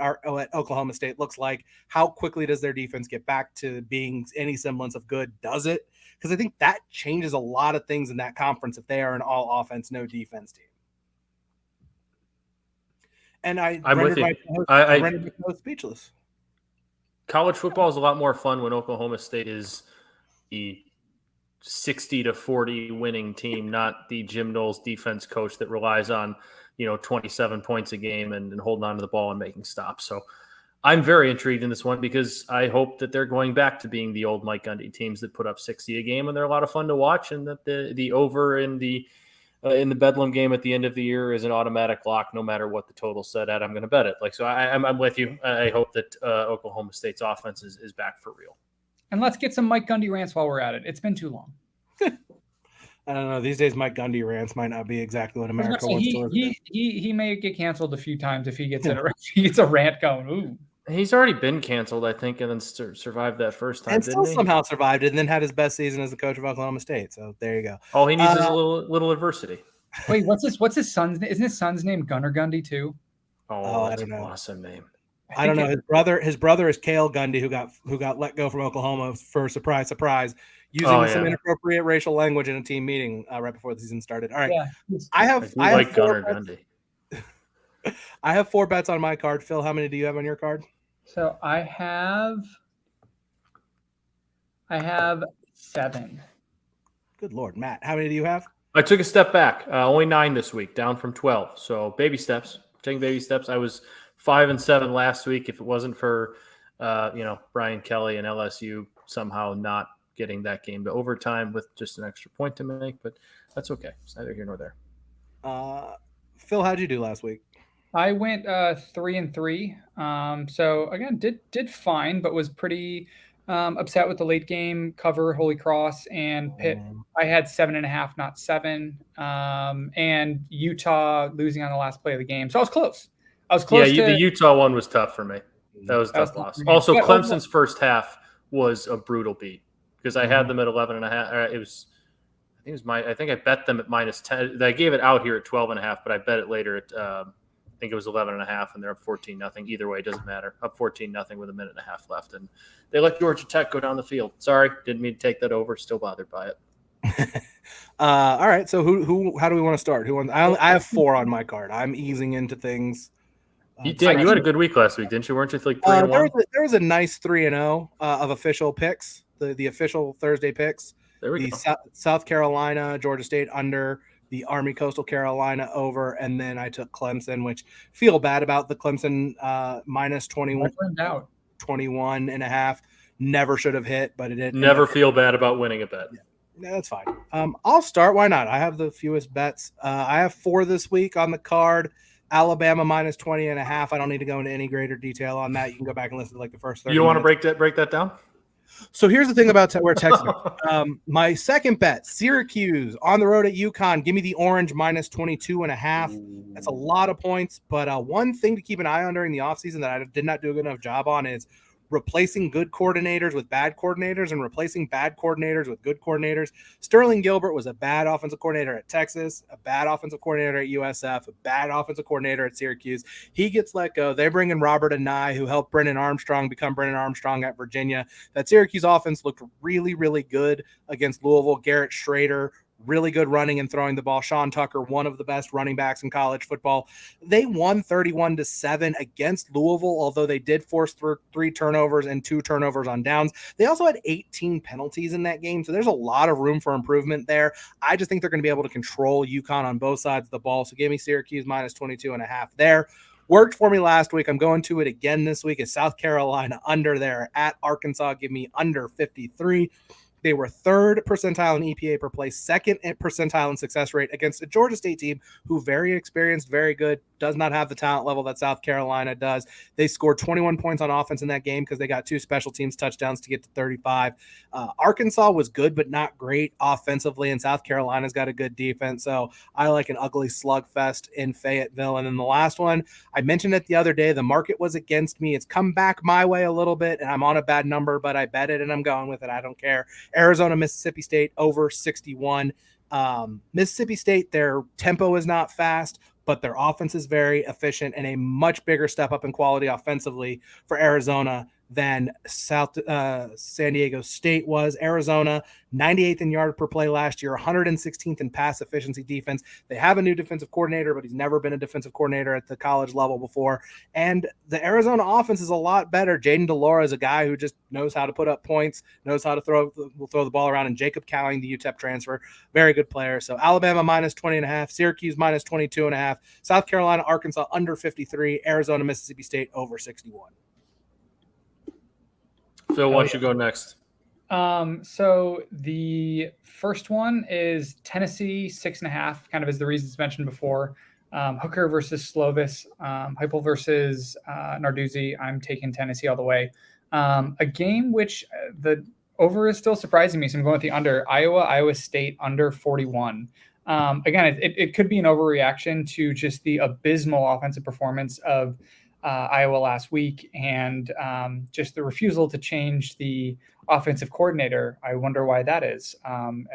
[SPEAKER 2] Oklahoma State looks like. How quickly does their defense get back to being any semblance of good? Does it? Because I think that changes a lot of things in that conference if they are an all offense, no defense team. And I'm with you. I rendered my speechless.
[SPEAKER 1] College football is a lot more fun when Oklahoma State is the 60 to 40 winning team, not the Jim Knowles defense coach that relies on 27 points a game and holding on to the ball and making stops. So I'm very intrigued in this one because I hope that they're going back to being the old Mike Gundy teams that put up 60 a game, and they're a lot of fun to watch, and that the over in the Bedlam game at the end of the year is an automatic lock. No matter what the total set at, I'm going to bet it. So I'm with you. I hope that Oklahoma State's offense is back for real.
[SPEAKER 3] And let's get some Mike Gundy rants while we're at it. It's been too long.
[SPEAKER 2] I don't know. These days, Mike Gundy rants might not be exactly what America wants to listen.
[SPEAKER 3] He may get canceled a few times if he gets a rant going. Ooh.
[SPEAKER 1] He's already been canceled, I think, and then survived that first time,
[SPEAKER 2] and still somehow survived it, and then had his best season as the coach of Oklahoma State. So there you go.
[SPEAKER 1] All he needs is a little adversity.
[SPEAKER 3] Wait, what's his son's name? Isn't his son's name Gunnar Gundy too?
[SPEAKER 1] Oh, that's an awesome name.
[SPEAKER 2] I don't know. His brother is Cale Gundy, who got let go from Oklahoma for surprise, using some inappropriate racial language in a team meeting right before the season started. All right, I have
[SPEAKER 1] Gunnar Gundy.
[SPEAKER 2] I have 4 bets on my card. Phil, how many do you have on your card?
[SPEAKER 3] So I have 7.
[SPEAKER 2] Good Lord, Matt, how many do you have?
[SPEAKER 1] I took a step back. Only 9 this week, down from 12. So baby steps. Taking baby steps. I was 5-7 last week. If it wasn't for Brian Kelly and LSU somehow not getting that game to overtime with just an extra point to make, but that's okay. It's neither here nor there.
[SPEAKER 2] Phil, how'd you do last week?
[SPEAKER 3] I went 3-3. So again, did fine, but was pretty upset with the late game cover, Holy Cross and Pitt. I had 7.5, not 7. And Utah losing on the last play of the game. So I was close.
[SPEAKER 1] Yeah, the Utah one was tough for me. That was a tough loss. Also, Clemson's first half was a brutal beat because I had them at 11.5. I think I bet them at -10. I gave it out here at 12.5, but I bet it later at I think it was 11.5, and they're up 14-0. Either way, it doesn't matter. Up 14-0 with a minute and a half left, and they let Georgia Tech go down the field. Sorry, didn't mean to take that over. Still bothered by it.
[SPEAKER 2] All right, so how do we want to start? I have 4 on my card. I'm easing into things.
[SPEAKER 1] You had a good week last week, didn't you? Weren't you like 3-1?
[SPEAKER 2] There was a nice 3-0 of official picks, the official Thursday picks.
[SPEAKER 1] There we go.
[SPEAKER 2] South Carolina, Georgia State under, the Army Coastal Carolina over, and then I took Clemson, which feel bad about the Clemson minus 21.5. Never should have hit, but it didn't.
[SPEAKER 1] Never feel bad about winning a bet.
[SPEAKER 2] Yeah, that's fine. I'll start. Why not? I have the fewest bets. I have 4 this week on the card. Alabama minus 20.5. I don't need to go into any greater detail on that. You can go back and listen to the first 30
[SPEAKER 1] You want
[SPEAKER 2] minutes.
[SPEAKER 1] to break that down?
[SPEAKER 2] So here's the thing about where Texas my second bet, Syracuse on the road at UConn. Give me the orange minus 22.5. That's a lot of points. But one thing to keep an eye on during the offseason that I did not do a good enough job on is replacing good coordinators with bad coordinators and replacing bad coordinators with good coordinators. Sterling Gilbert was a bad offensive coordinator at Texas, a bad offensive coordinator at USF, a bad offensive coordinator at Syracuse. He gets let go. They bring in Robert Anae, who helped Brennan Armstrong become Brennan Armstrong at Virginia. That Syracuse offense looked really, really good against Louisville. Garrett Schrader, really good running and throwing the ball. Sean Tucker, one of the best running backs in college football. They won 31-7 against Louisville, although they did force 3 turnovers and 2 turnovers on downs. They also had 18 penalties in that game, so there's a lot of room for improvement there. I just think they're going to be able to control UConn on both sides of the ball, so give me Syracuse minus 22.5 there. Worked for me last week. I'm going to it again this week. Is South Carolina under there at Arkansas. Give me under 53. They were 3rd percentile in EPA per play, 2nd percentile in success rate against a Georgia State team who very experienced, very good, does not have the talent level that South Carolina does. They scored 21 points on offense in that game because they got 2 special teams touchdowns to get to 35. Arkansas was good but not great offensively, and South Carolina's got a good defense. So I like an ugly slugfest in Fayetteville. And then the last one, I mentioned it the other day, the market was against me. It's come back my way a little bit, and I'm on a bad number, but I bet it, and I'm going with it. I don't care. Arizona, Mississippi State over 61. Mississippi State, their tempo is not fast, but their offense is very efficient and a much bigger step up in quality offensively for Arizona than San Diego State was. Arizona, 98th in yard per play last year, 116th in pass efficiency defense. They have a new defensive coordinator, but he's never been a defensive coordinator at the college level before. And the Arizona offense is a lot better. Jaden DeLora is a guy who just knows how to put up points, knows how to will throw the ball around. And Jacob Cowing, the UTEP transfer, very good player. So Alabama minus 20.5, Syracuse minus 22.5, South Carolina, Arkansas under 53, Arizona, Mississippi State over 61.
[SPEAKER 1] Phil, why don't you go next?
[SPEAKER 3] So the first one is Tennessee 6.5, kind of as the reasons mentioned before. Hooker versus Slovis, Heupel versus Narduzzi. I'm taking Tennessee all the way. A game which the over is still surprising me, so I'm going with the under. Iowa State under 41. Again, it could be an overreaction to just the abysmal offensive performance of Iowa last week and just the refusal to change the offensive coordinator. I wonder why that is,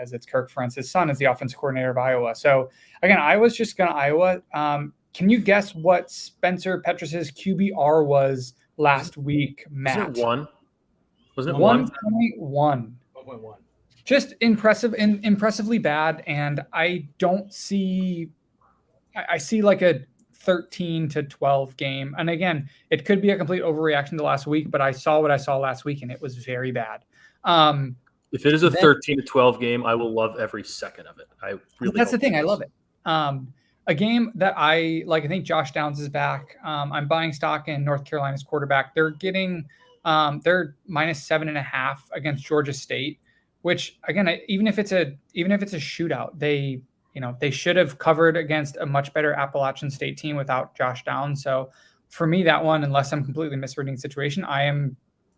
[SPEAKER 3] as it's Kirk Ferentz's son is the offensive coordinator of Iowa. So again, Iowa's just going to Iowa. Can you guess what Spencer Petrus's QBR was last week, Matt?
[SPEAKER 1] Was it 1? Wasn't it
[SPEAKER 3] 1.1?
[SPEAKER 2] 1.1.
[SPEAKER 3] Just impressive and impressively bad. And I don't see, I see like a 13-12 game. And again, it could be a complete overreaction to last week, but I saw what I saw last week and it was very bad.
[SPEAKER 1] If it is a 13-12 game, I will love every second of it.
[SPEAKER 3] That's the thing. I love it. A game that I like, I think Josh Downs is back. I'm buying stock in North Carolina's quarterback. They're getting, they're minus 7.5 against Georgia State, which again, even if it's a shootout, they should have covered against a much better Appalachian State team without Josh Downs. So for me, that one, unless I'm completely misreading the situation,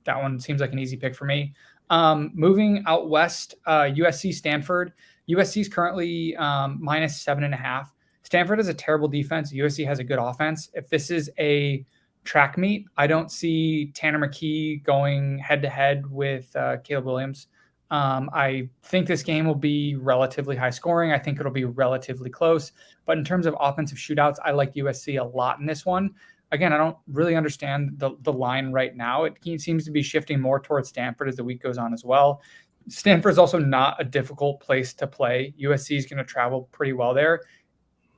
[SPEAKER 3] that one seems like an easy pick for me. Moving out west, USC Stanford. USC is currently minus 7.5. Stanford has a terrible defense. USC has a good offense. If this is a track meet, I don't see Tanner McKee going head to head with Caleb Williams. I think this game will be relatively high scoring. I think it'll be relatively close. But in terms of offensive shootouts, I like USC a lot in this one. Again, I don't really understand the line right now. It seems to be shifting more towards Stanford as the week goes on as well. Stanford is also not a difficult place to play. USC is going to travel pretty well there.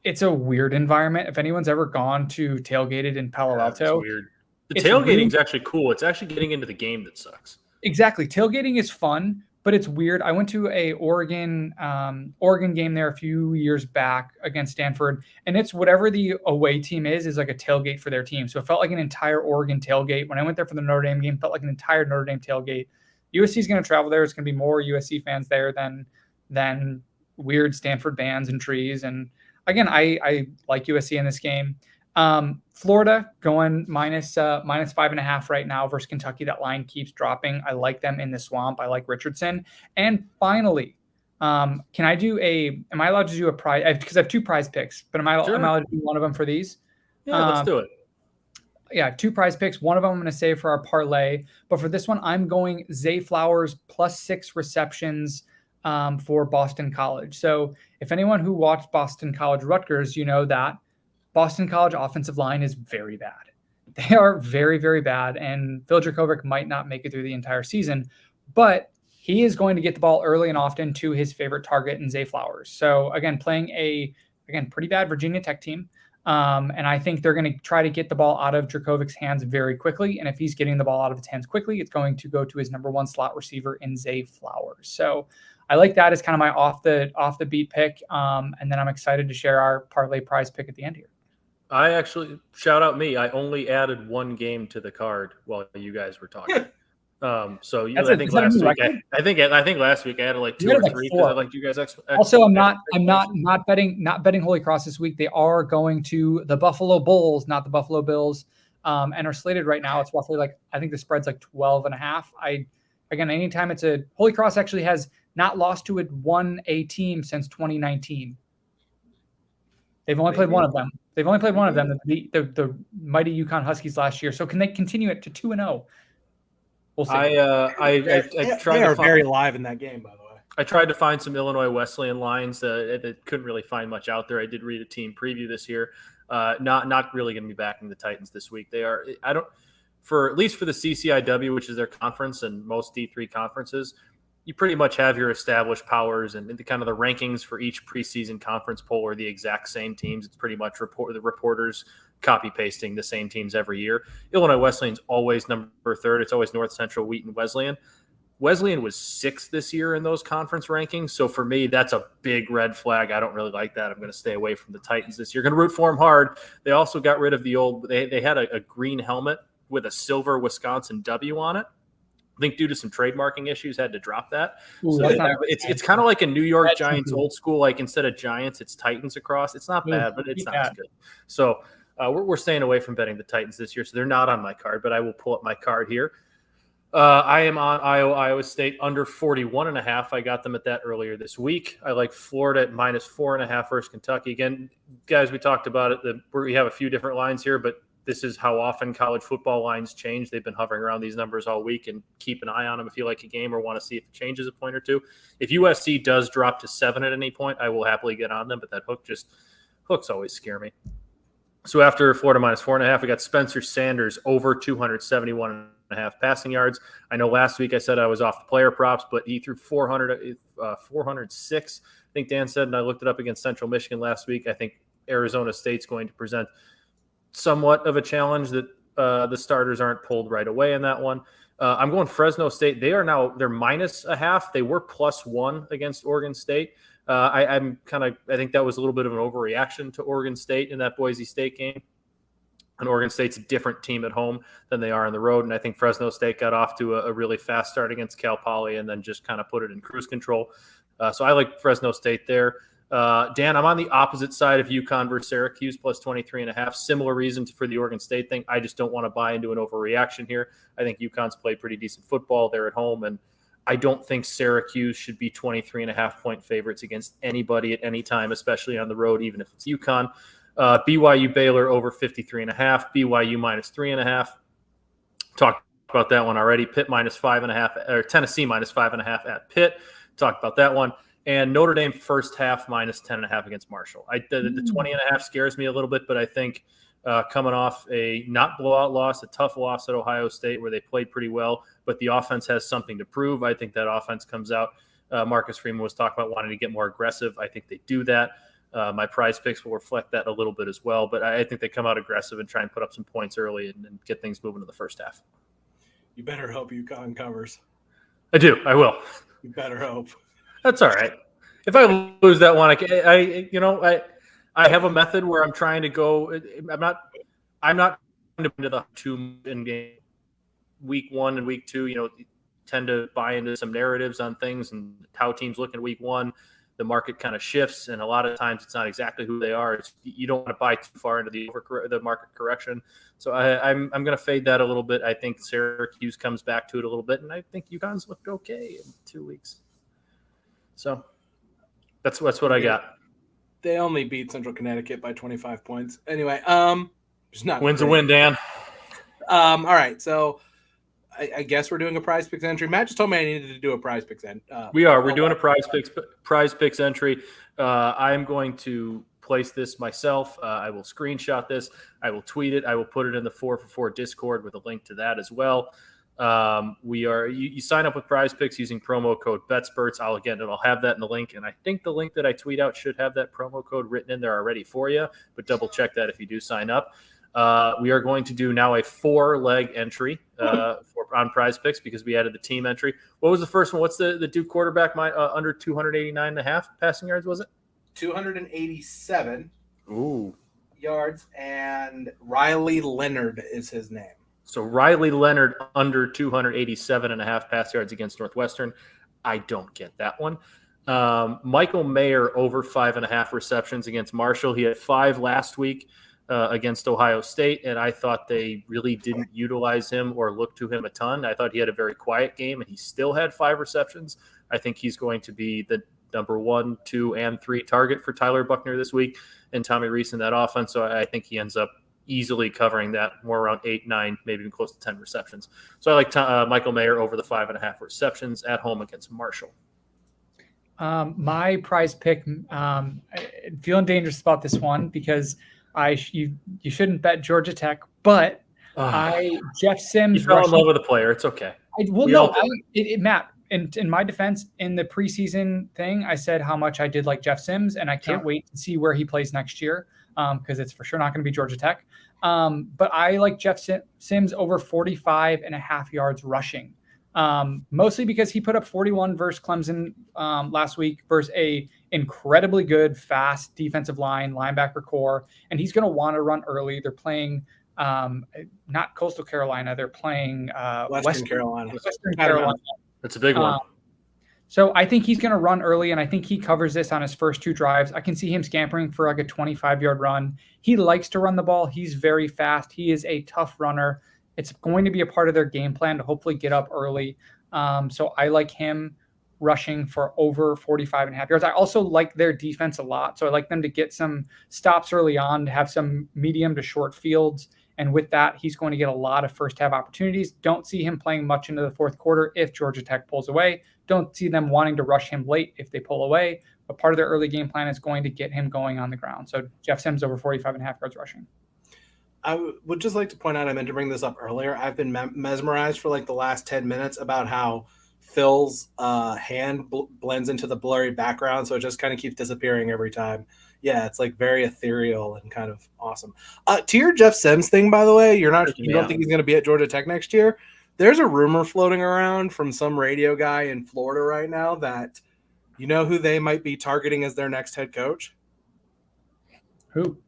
[SPEAKER 3] It's a weird environment. If anyone's ever gone to tailgated in Palo Alto,
[SPEAKER 1] it's weird. The tailgating is actually cool. It's actually getting into the game that sucks.
[SPEAKER 3] Exactly. Tailgating is fun, but it's weird. I went to a Oregon game there a few years back against Stanford, and it's whatever the away team is like a tailgate for their team. So it felt like an entire Oregon tailgate. When I went there for the Notre Dame game, it felt like an entire Notre Dame tailgate. USC is going to travel there. It's going to be more USC fans there than weird Stanford bands and trees. And again, I like USC in this game. Florida going minus 5.5 right now versus Kentucky. That line keeps dropping. I like them in the swamp. I like Richardson. And finally, am I allowed to do a prize? Because I have 2 prize picks, but am I allowed to do one of them for these?
[SPEAKER 1] Yeah, let's do it.
[SPEAKER 3] 2 prize picks. One of them I'm going to save for our parlay. But for this one, I'm going Zay Flowers +6 receptions for Boston College. So if anyone who watched Boston College Rutgers, you know that Boston College offensive line is very bad. They are very, very bad. And Phil Dracovic might not make it through the entire season, but he is going to get the ball early and often to his favorite target in Zay Flowers. So again, playing a pretty bad Virginia Tech team. And I think they're going to try to get the ball out of Dracovic's hands very quickly. And if he's getting the ball out of his hands quickly, it's going to go to his number 1 slot receiver in Zay Flowers. So I like that as kind of my off the beat pick. And then I'm excited to share our parlay prize pick at the end here.
[SPEAKER 1] I actually, shout out me, I only added 1 game to the card while you guys were talking. So I think last week I added like 2 or 3 because I liked you guys.
[SPEAKER 3] Also, I'm not betting Holy Cross this week. They are going to the Buffalo Bulls, not the Buffalo Bills, and are slated right now. It's roughly I think the spread's 12.5. Anytime it's a Holy Cross actually has not lost to a team since 2019. They've only played one of them. The mighty UConn Huskies last year. So can they continue it to 2-0? We'll see.
[SPEAKER 2] I tried. They are very live in that game, by the way.
[SPEAKER 1] I tried to find some Illinois Wesleyan lines that couldn't really find much out there. I did read a team preview this year. Not really going to be backing the Titans this week. They are. I don't. For at least for the CCIW, which is their conference, and most D3 conferences, you pretty much have your established powers, and the kind of the rankings for each preseason conference poll are the exact same teams. It's pretty much the reporters copy pasting the same teams every year. Illinois Wesleyan's always number 3rd. It's always North Central, Wheaton, Wesleyan. Wesleyan was 6th this year in those conference rankings. So for me, that's a big red flag. I don't really like that. I'm going to stay away from the Titans this year. Going to root for them hard. They also got rid of the old, they had a green helmet with a silver Wisconsin W on it. I think due to some trademarking issues, had to drop that.
[SPEAKER 3] Ooh,
[SPEAKER 1] so it's kind of like a New York Giants old school, like instead of Giants, it's Titans across. It's not bad, but it's not as good. So we're staying away from betting the Titans this year. So they're not on my card, but I will pull up my card here. I am on Iowa State under 41.5. I got them at that earlier this week. I like Florida at -4.5 versus Kentucky. Again, guys, we talked about it. We have a few different lines here, but this is how often college football lines change. They've been hovering around these numbers all week, and keep an eye on them if you like a game or want to see if it changes a point or two. If USC does drop to 7 at any point, I will happily get on them, but that hooks always scare me. So after Florida -4.5, we got Spencer Sanders over 271.5 passing yards. I know last week I said I was off the player props, but he threw 406. I think Dan said, and I looked it up against Central Michigan last week. I think Arizona State's going to present somewhat of a challenge that the starters aren't pulled right away in that one. I'm going Fresno State. They're -0.5. They were +1 against Oregon State. I think that was a little bit of an overreaction to Oregon State in that Boise State game. And Oregon State's a different team at home than they are on the road. And I think Fresno State got off to a really fast start against Cal Poly and then just kind of put it in cruise control. So I like Fresno State there. Dan, I'm on the opposite side of UConn versus Syracuse +23.5. Similar reason for the Oregon State thing. I just don't want to buy into an overreaction here. I think UConn's played pretty decent football. They're at home, and I don't think Syracuse should be 23.5 point favorites against anybody at any time, especially on the road, even if it's UConn. BYU Baylor over 53.5. BYU -3.5. Talked about that one already. Pitt -5.5, or Tennessee -5.5 at Pitt. Talked about that one. And Notre Dame first half -10.5 against Marshall. The 20.5 scares me a little bit, but I think coming off a not blowout loss, a tough loss at Ohio State where they played pretty well, but the offense has something to prove. I think that offense comes out. Marcus Freeman was talking about wanting to get more aggressive. I think they do that. My prize picks will reflect that a little bit as well, but I think they come out aggressive and try and put up some points early and get things moving in the first half.
[SPEAKER 2] You better hope UConn covers.
[SPEAKER 1] I do. I will.
[SPEAKER 2] You better hope.
[SPEAKER 1] That's all right. If I lose that one, I have a method where I'm trying to go. I'm not into the 2 in game. Week 1 and week 2, tend to buy into some narratives on things and how teams look in week 1. The market kind of shifts, and a lot of times it's not exactly who they are. You don't want to buy too far into the market correction. So I'm going to fade that a little bit. I think Syracuse comes back to it a little bit, and I think UConn's looked okay in 2 weeks. So that's what I got.
[SPEAKER 2] They only beat Central Connecticut by 25 points. Anyway, it's not
[SPEAKER 1] win's a win, Dan.
[SPEAKER 2] All right, so I guess we're doing a Prize Picks entry. Matt just told me I needed to do a Prize Picks entry.
[SPEAKER 1] We're doing a Prize Picks entry. I am going to place this myself. I will screenshot this. I will tweet it. I will put it in the 4for4 Discord with a link to that as well. You sign up with Prize Picks using promo code BetSpurts. I'll have that in the link, and I think the link that I tweet out should have that promo code written in there already for you, but double check that if you do sign up. We are going to do now a 4-leg entry on Prize Picks because we added the team entry. What was the first one? What's the Duke quarterback? Under 289.5 passing yards, was it?
[SPEAKER 2] 287
[SPEAKER 1] Ooh.
[SPEAKER 2] yards, and Riley Leonard is his name.
[SPEAKER 1] So Riley Leonard under 287.5 pass yards against Northwestern. I don't get that one. Michael Mayer over 5.5 receptions against Marshall. He had 5 last week against Ohio State, and I thought they really didn't utilize him or look to him a ton. I thought he had a very quiet game, and he still had 5 receptions. I think he's going to be the number 1, 2, and 3 target for Tyler Buckner this week and Tommy Rees in that offense. So I think he ends up easily covering that, more around 8, 9, maybe even close to 10 receptions. So I like Michael Mayer over the 5.5 receptions at home against Marshall.
[SPEAKER 3] My prize pick, feeling dangerous about this one because you shouldn't bet Georgia Tech, but Jeff Sims.
[SPEAKER 1] You fell in love with a player. It's okay.
[SPEAKER 3] Matt, in my defense, in the preseason thing, I said how much I did like Jeff Sims, and I can't wait to see where he plays next year because it's for sure not going to be Georgia Tech. But I like Jeff Sims over 45.5 yards rushing, mostly because he put up 41 versus Clemson last week versus a incredibly good, fast defensive linebacker core, and he's going to want to run early. They're playing not Coastal Carolina. They're playing
[SPEAKER 2] Western Carolina.
[SPEAKER 3] Western Carolina.
[SPEAKER 1] That's a big one.
[SPEAKER 3] So I think he's going to run early, and I think he covers this on his first 2 drives. I can see him scampering for like a 25-yard run. He likes to run the ball. He's very fast. He is a tough runner. It's going to be a part of their game plan to hopefully get up early. So I like him rushing for over 45.5 yards. I also like their defense a lot. So I like them to get some stops early on, to have some medium to short fields. And with that, he's going to get a lot of first half opportunities. Don't see him playing much into the fourth quarter if Georgia Tech pulls away. Don't see them wanting to rush him late if they pull away. But part of their early game plan is going to get him going on the ground. So Jeff Sims over 45.5 yards rushing.
[SPEAKER 2] I would just like to point out, I meant to bring this up earlier. I've been mesmerized for like the last 10 minutes about how Phil's hand blends into the blurry background. So it just kind of keeps disappearing every time. Yeah, it's like very ethereal and kind of awesome. To your Jeff Sims thing, by the way, you don't think he's going to be at Georgia Tech next year? There's a rumor floating around from some radio guy in Florida right now that you know who they might be targeting as their next head coach?
[SPEAKER 3] Who?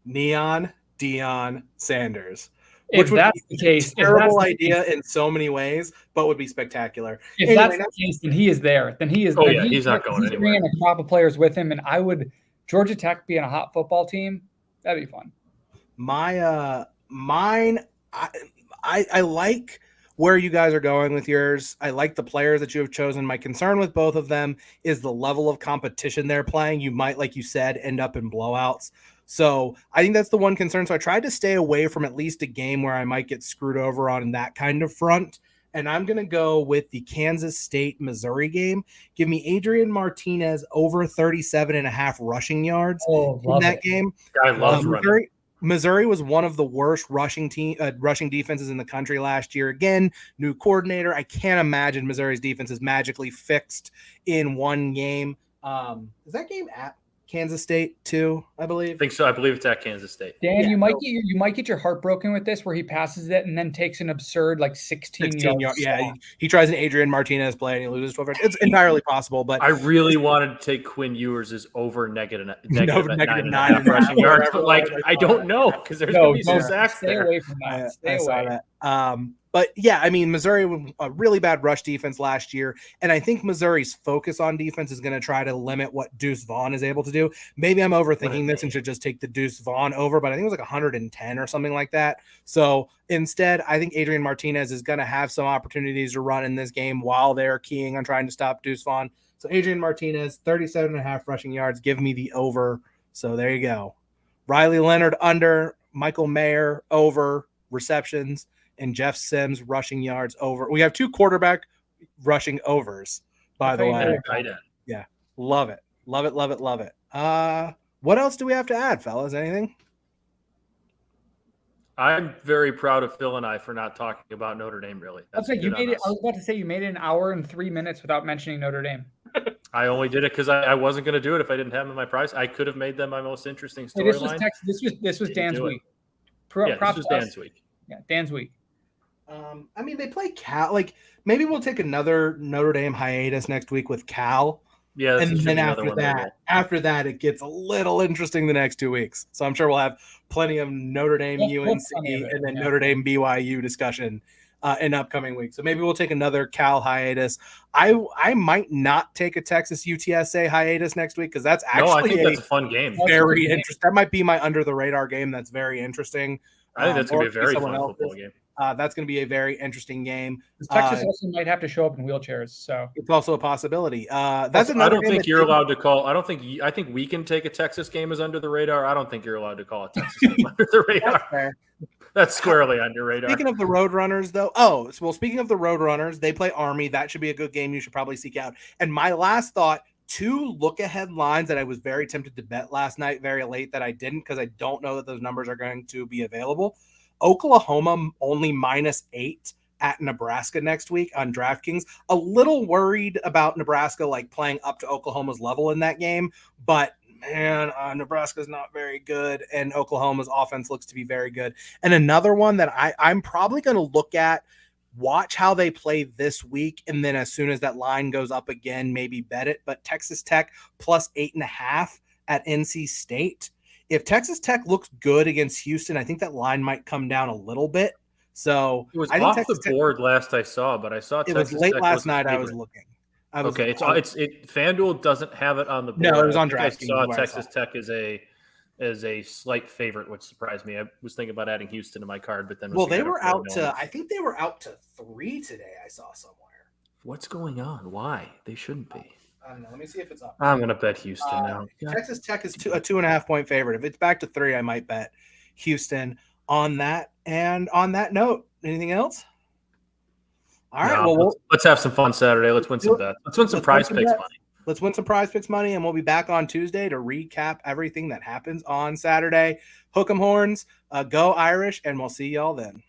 [SPEAKER 2] Neon Deion Sanders.
[SPEAKER 3] If that's the case,
[SPEAKER 2] terrible idea in so many ways, but would be spectacular.
[SPEAKER 3] If that's the case, then he is there. Then he is.
[SPEAKER 1] Oh yeah, he's not going anywhere.
[SPEAKER 3] He's bringing a crop of players with him, and I would Georgia Tech being a hot football team. That'd be fun.
[SPEAKER 2] Mine. I like where you guys are going with yours. I like the players that you have chosen. My concern with both of them is the level of competition they're playing. You might, like you said, end up in blowouts. So I think that's the one concern. So I tried to stay away from at least a game where I might get screwed over on that kind of front. And I'm going to go with the Kansas State-Missouri game. Give me Adrian Martinez over 37.5 rushing yards in that game.
[SPEAKER 1] I love running.
[SPEAKER 2] Missouri was one of the worst rushing defenses in the country last year. Again, new coordinator. I can't imagine Missouri's defense is magically fixed in one game. Is that game at Kansas State too, I believe?
[SPEAKER 1] I think so. I believe it's at Kansas State.
[SPEAKER 3] Dan, yeah, you might get your heart broken with this, where he passes it and then takes an absurd 16 yards.
[SPEAKER 2] Yeah, he tries an Adrian Martinez play and he loses 12 yards. It's entirely possible, but
[SPEAKER 1] I really wanted to take Quinn Ewers' as over negative
[SPEAKER 2] 9.5
[SPEAKER 1] rushing yards, but I don't know because there's going to be some sacks there.
[SPEAKER 3] Stay away from that. Stay away.
[SPEAKER 2] But yeah, I mean, Missouri, a really bad rush defense last year. And I think Missouri's focus on defense is going to try to limit what Deuce Vaughn is able to do. Maybe I'm overthinking this and should just take the Deuce Vaughn over, but I think it was 110 or something like that. So instead, I think Adrian Martinez is going to have some opportunities to run in this game while they're keying on trying to stop Deuce Vaughn. So Adrian Martinez, 37.5 rushing yards. Give me the over. So there you go. Riley Leonard under, Michael Mayer over receptions. and Jeff Sims rushing yards over. We have 2 quarterback rushing overs, by the way. Yeah, love it. Love it, love it, love it. What else do we have to add, fellas? Anything?
[SPEAKER 1] I'm very proud of Phil and I for not talking about Notre Dame, really.
[SPEAKER 3] I was about to say you made it an hour and 3 minutes without mentioning Notre Dame.
[SPEAKER 1] I only did it because I wasn't going to do it if I didn't have them in my prize. I could have made them my most interesting storyline.
[SPEAKER 3] This was Dan's week.
[SPEAKER 1] This was Dan's week.
[SPEAKER 3] Yeah, Dan's week.
[SPEAKER 2] I mean, they play Cal. Like, maybe we'll take another Notre Dame hiatus next week with Cal.
[SPEAKER 1] Yeah,
[SPEAKER 2] and then after that, it gets a little interesting the next 2 weeks. So I'm sure we'll have plenty of Notre Dame, UNC, and then Notre Dame, BYU discussion in upcoming weeks. So maybe we'll take another Cal hiatus. I might not take a Texas UTSA hiatus next week because that's actually
[SPEAKER 1] I think that's a fun game.
[SPEAKER 2] Very interesting. That might be my under the radar game. That's very interesting.
[SPEAKER 1] I think that's going to be a very fun football game.
[SPEAKER 2] That's going to be a very interesting game.
[SPEAKER 3] Texas also might have to show up in wheelchairs, so
[SPEAKER 2] it's also a possibility.
[SPEAKER 1] That's another. I don't think you're allowed to call. I think we can take a Texas game as under the radar. I don't think you're allowed to call a Texas game under the radar. That's squarely under radar.
[SPEAKER 2] Speaking of the Roadrunners, though, speaking of the Roadrunners, they play Army. That should be a good game. You should probably seek out. And my last thought: 2 look-ahead lines that I was very tempted to bet last night, very late, that I didn't because I don't know that those numbers are going to be available. Oklahoma only -8 at Nebraska next week on DraftKings. A little worried about Nebraska like playing up to Oklahoma's level in that game, but man, Nebraska's not very good, and Oklahoma's offense looks to be very good. And another one that I'm probably going to look at, watch how they play this week, and then as soon as that line goes up again, maybe bet it. But Texas Tech +8.5 at NC State. If Texas Tech looks good against Houston, I think that line might come down a little bit. So
[SPEAKER 1] it was off the board last I saw, but I saw
[SPEAKER 2] it was late last night. I was looking.
[SPEAKER 1] Okay, FanDuel doesn't have it on the board.
[SPEAKER 2] No, it was on DraftKings.
[SPEAKER 1] I saw Texas Tech as a slight favorite, which surprised me. I was thinking about adding Houston to my card, but then
[SPEAKER 2] they were out to. I think they were out to 3 today. I saw somewhere.
[SPEAKER 1] What's going on? Why they shouldn't be?
[SPEAKER 2] I don't know. Let me see if it's up.
[SPEAKER 1] I'm going to bet Houston now.
[SPEAKER 2] Texas Tech is a 2.5-point favorite. If it's back to 3, I might bet Houston on that. And on that note, anything else? All right.
[SPEAKER 1] Let's have some fun Saturday. Let's win some bets. Let's win some prize picks money.
[SPEAKER 2] Let's win some prize picks money, and we'll be back on Tuesday to recap everything that happens on Saturday. Hook 'em horns, go Irish, and we'll see y'all then.